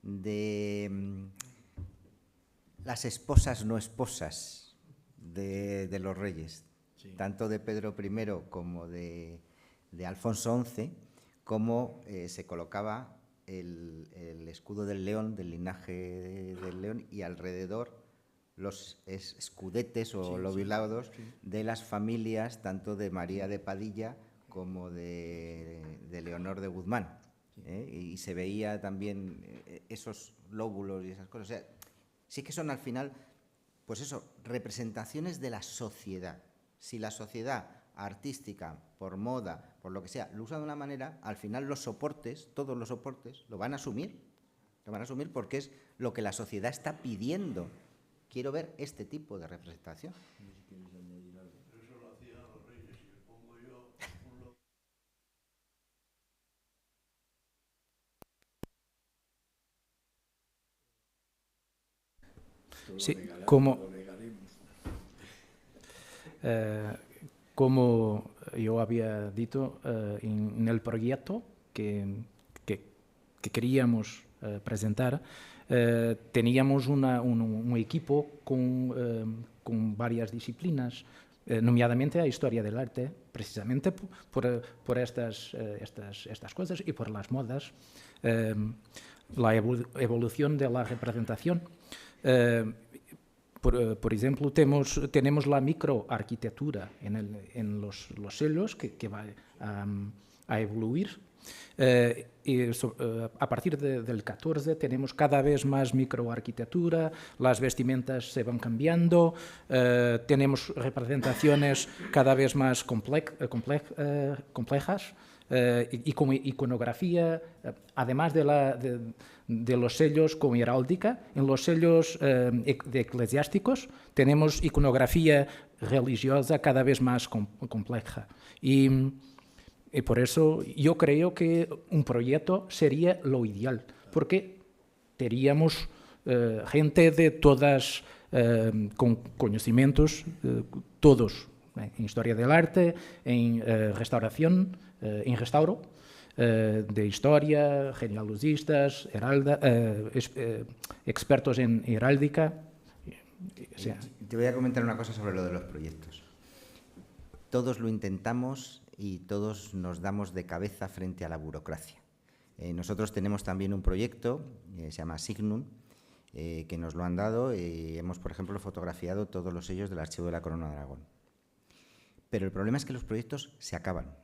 de las esposas no esposas de los reyes, sí, tanto de Pedro I como de Alfonso XI, cómo se colocaba el escudo del león, del linaje del león, y alrededor los escudetes o lobulados de las familias tanto de María de Padilla como de Leonor de Guzmán. Y se veía también esos lóbulos y esas cosas. O sea, sí que son al final pues eso, representaciones de la sociedad. Si la sociedad artística, por moda, por lo que sea, lo usa de una manera, al final los soportes, todos los soportes, lo van a asumir porque es lo que la sociedad está pidiendo. Quiero ver este tipo de representación. Eso lo hacían los reyes, y le pongo yo un logo. Sí, como yo había dicho, en el proyecto que queríamos presentar, teníamos un equipo con varias disciplinas, nomeadamente a historia del arte, precisamente por estas cosas y por las modas, la evolución de la representación. Por ejemplo, tenemos la microarquitectura en los sellos que va a evoluir. A partir del 14 tenemos cada vez más microarquitectura, las vestimentas se van cambiando, tenemos representaciones cada vez más complejas y con iconografía, además de los sellos con heráldica. En los sellos de eclesiásticos tenemos iconografía religiosa cada vez más compleja. Y por eso yo creo que un proyecto sería lo ideal, porque teníamos gente de todas, con conocimientos, todos, en historia del arte, en restauración, en restauro, de historia, genealogistas, expertos en heráldica. O sea, te voy a comentar una cosa sobre lo de los proyectos. Todos lo intentamos y todos nos damos de cabeza frente a la burocracia. Nosotros tenemos también un proyecto, se llama Signum, que nos lo han dado y hemos, por ejemplo, fotografiado todos los sellos del Archivo de la Corona de Aragón. Pero el problema es que los proyectos se acaban.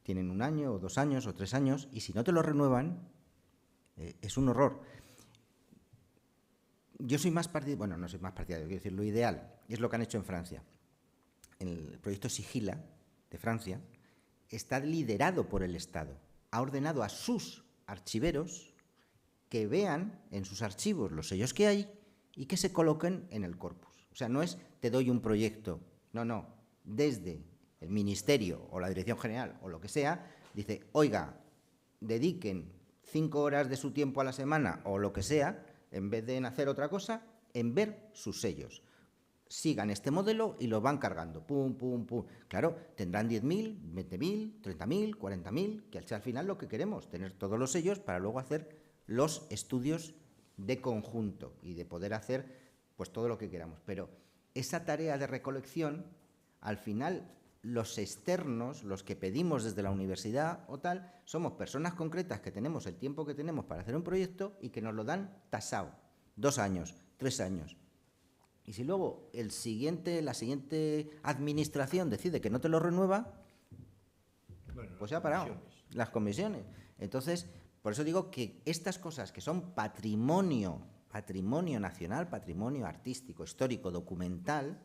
Tienen 1 año, o 2 años, o 3 años, y si no te lo renuevan, es un horror. Yo soy más partidario, bueno, no soy más partidario, quiero decir, lo ideal es lo que han hecho en Francia. El proyecto Sigila de Francia está liderado por el Estado. Ha ordenado a sus archiveros que vean en sus archivos los sellos que hay y que se coloquen en el corpus. O sea, no es te doy un proyecto, no. Desde el Ministerio o la Dirección General o lo que sea, dice, oiga, dediquen 5 horas de su tiempo a la semana o lo que sea, en vez de en hacer otra cosa, en ver sus sellos. Sigan este modelo y lo van cargando, pum. Claro, tendrán 10.000, 20.000, 30.000, 40.000, que es al final lo que queremos, tener todos los sellos para luego hacer los estudios de conjunto y de poder hacer pues todo lo que queramos. Pero esa tarea de recolección, al final, los externos, los que pedimos desde la universidad o tal, somos personas concretas que tenemos el tiempo que tenemos para hacer un proyecto y que nos lo dan tasado, 2 años, 3 años. Y si luego la siguiente administración decide que no te lo renueva, pues se ha parado. Las comisiones. Entonces, por eso digo que estas cosas que son patrimonio nacional, patrimonio artístico, histórico, documental,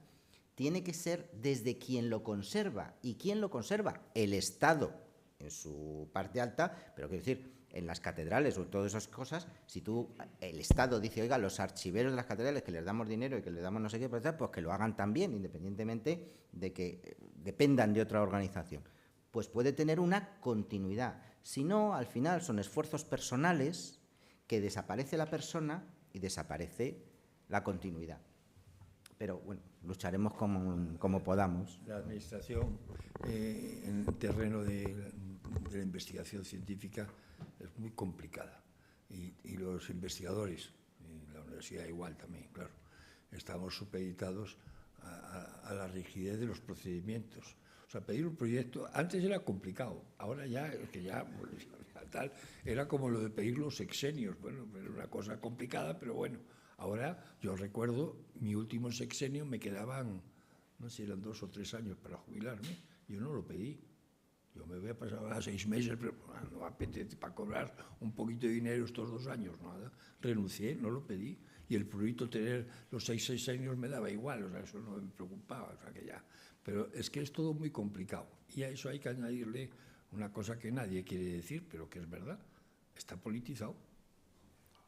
tiene que ser desde quien lo conserva. ¿Y quién lo conserva? El Estado, en su parte alta, pero quiero decir, en las catedrales o todas esas cosas, si el Estado dice, oiga, los archiveros de las catedrales que les damos dinero y que les damos no sé qué, pues que lo hagan también, independientemente de que dependan de otra organización, pues puede tener una continuidad. Si no, al final son esfuerzos personales que desaparece la persona y desaparece la continuidad. Pero bueno, lucharemos como podamos. La administración en el terreno de la investigación científica es muy complicada y los investigadores, y la universidad igual también, claro, estamos supeditados a la rigidez de los procedimientos. O sea, pedir un proyecto, antes era complicado, ahora ya, tal, era como lo de pedir los sexenios, bueno, era una cosa complicada, pero bueno, ahora yo recuerdo, mi último sexenio me quedaban, no sé, eran 2 o 3 años para jubilarme, yo no lo pedí. Yo me voy a pasar a 6 meses, pero no apetece para cobrar un poquito de dinero estos 2 años, nada. Renuncié, no lo pedí. y el prurito tener los 6 años me daba igual, o sea, eso no me preocupaba, o sea, que ya. Pero es que es todo muy complicado, y a eso hay que añadirle una cosa que nadie quiere decir, pero que es verdad, está politizado,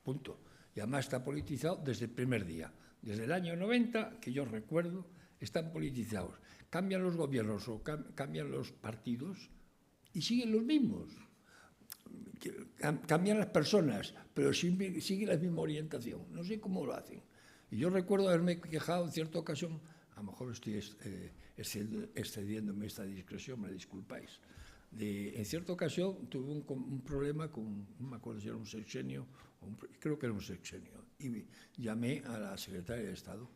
punto. Y además está politizado desde el primer día, desde el año 90, que yo recuerdo, están politizados. Cambian los gobiernos o cambian los partidos y siguen los mismos. Cambian las personas, pero sigue la misma orientación. No sé cómo lo hacen. Y yo recuerdo haberme quejado en cierta ocasión, a lo mejor estoy excediéndome esta discreción, me disculpáis. En cierta ocasión tuve un problema con, no me acuerdo si era un sexenio, creo que era un sexenio, y llamé a la secretaria de Estado,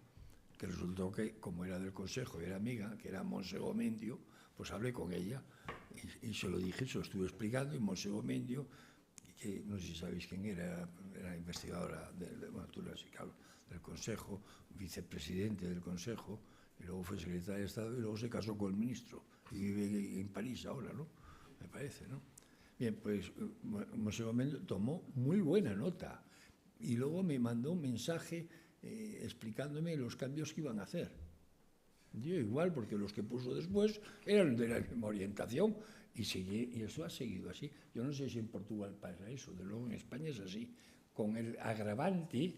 que resultó que, como era del Consejo y era amiga, que era Montse Gomendio, pues hablé con ella y se lo dije, se lo estuve explicando, y Montse Gomendio, que no sé si sabéis quién era investigadora del Consejo, vicepresidente del Consejo, y luego fue secretaria de Estado, y luego se casó con el ministro, y vive en París ahora, ¿no? Me parece, ¿no? Bien, pues Montse Gomendio tomó muy buena nota, y luego me mandó un mensaje explicándome los cambios que iban a hacer. Yo igual, porque los que puso después eran de la misma orientación, y eso ha seguido así. Yo no sé si en Portugal pasa eso, de luego en España es así, con el agravante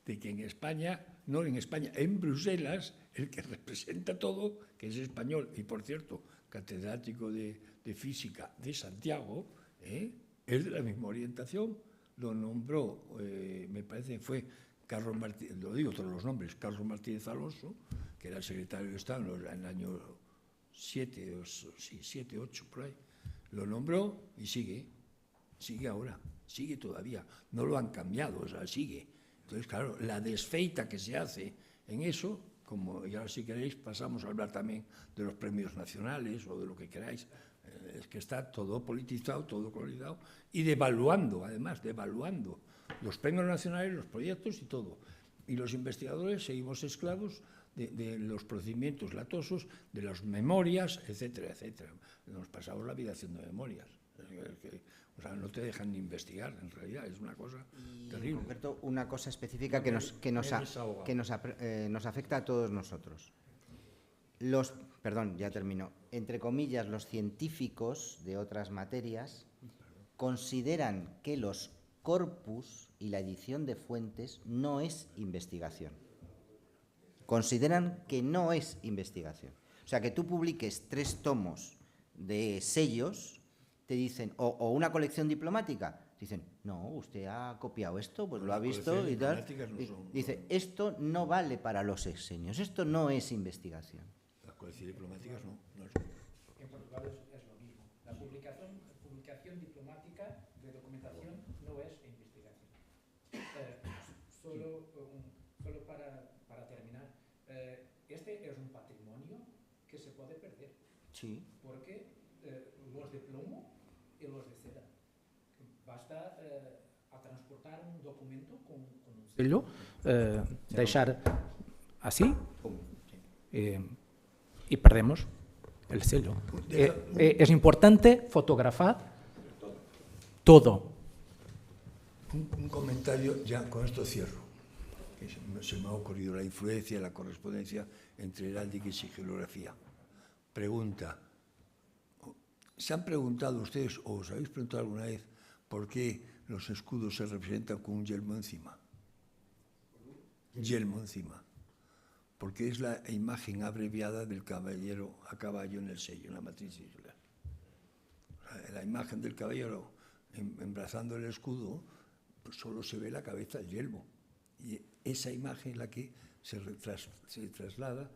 de que en España, no en España, en Bruselas, el que representa todo, que es español, y por cierto, catedrático de física de Santiago, es de la misma orientación, lo nombró, me parece que fue Carlos Martínez, lo digo todos los nombres, Carlos Martínez Alonso, que era el secretario de Estado en el año 7, 8, por ahí, lo nombró y sigue ahora, sigue todavía, no lo han cambiado, o sea, sigue. Entonces, claro, la desfeita que se hace en eso, como ya si queréis pasamos a hablar también de los premios nacionales o de lo que queráis, es que está todo politizado, todo colonizado y devaluando, además, devaluando los premios nacionales, los proyectos y todo. Y los investigadores seguimos esclavos de los procedimientos latosos, de las memorias, etcétera, etcétera. Nos pasamos la vida haciendo memorias. O sea, no te dejan ni investigar, en realidad, es una cosa terrible. En concreto, una cosa específica que nos afecta a todos nosotros. Perdón, ya termino. Entre comillas, los científicos de otras materias consideran que los corpus y la edición de fuentes no es investigación. Consideran que no es investigación. O sea, que tú publiques 3 tomos de sellos, te dicen, o una colección diplomática, dicen, no, usted ha copiado esto, pues lo ha visto y tal. Dice, esto no vale para los sexenios, esto no es investigación. Las colecciones diplomáticas no. En Portugal es lo mismo. La publicación diplomática de documentación no es investigación. Solo para terminar, este es un patrimonio que se puede perder. Sí. Porque los de plomo y los de cera. Basta a transportar un documento con un sello, dejar así y perdemos el sello. Es importante fotografar todo. Un comentario, ya con esto cierro. Que se me ha ocurrido la influencia, la correspondencia entre heráldica y sigilografía. Pregunta. ¿Se han preguntado ustedes, o os habéis preguntado alguna vez, por qué los escudos se representan con un yelmo encima? Yelmo encima. Porque es la imagen abreviada del caballero a caballo en el sello, en la matriz sigiliar. La imagen del caballero embrazando el escudo, pues solo se ve la cabeza del yelmo. Y esa imagen es la que se traslada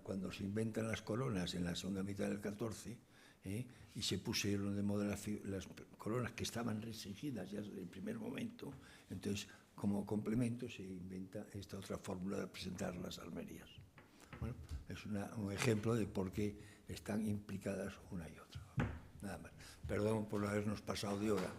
cuando se inventan las coronas en la segunda mitad del XIV, y se pusieron de moda las coronas que estaban restringidas ya desde el primer momento. Entonces, como complemento, se inventa esta otra fórmula de presentar las armerías. Bueno, es un ejemplo de por qué están implicadas una y otra. Nada más. Perdón por habernos pasado de hora.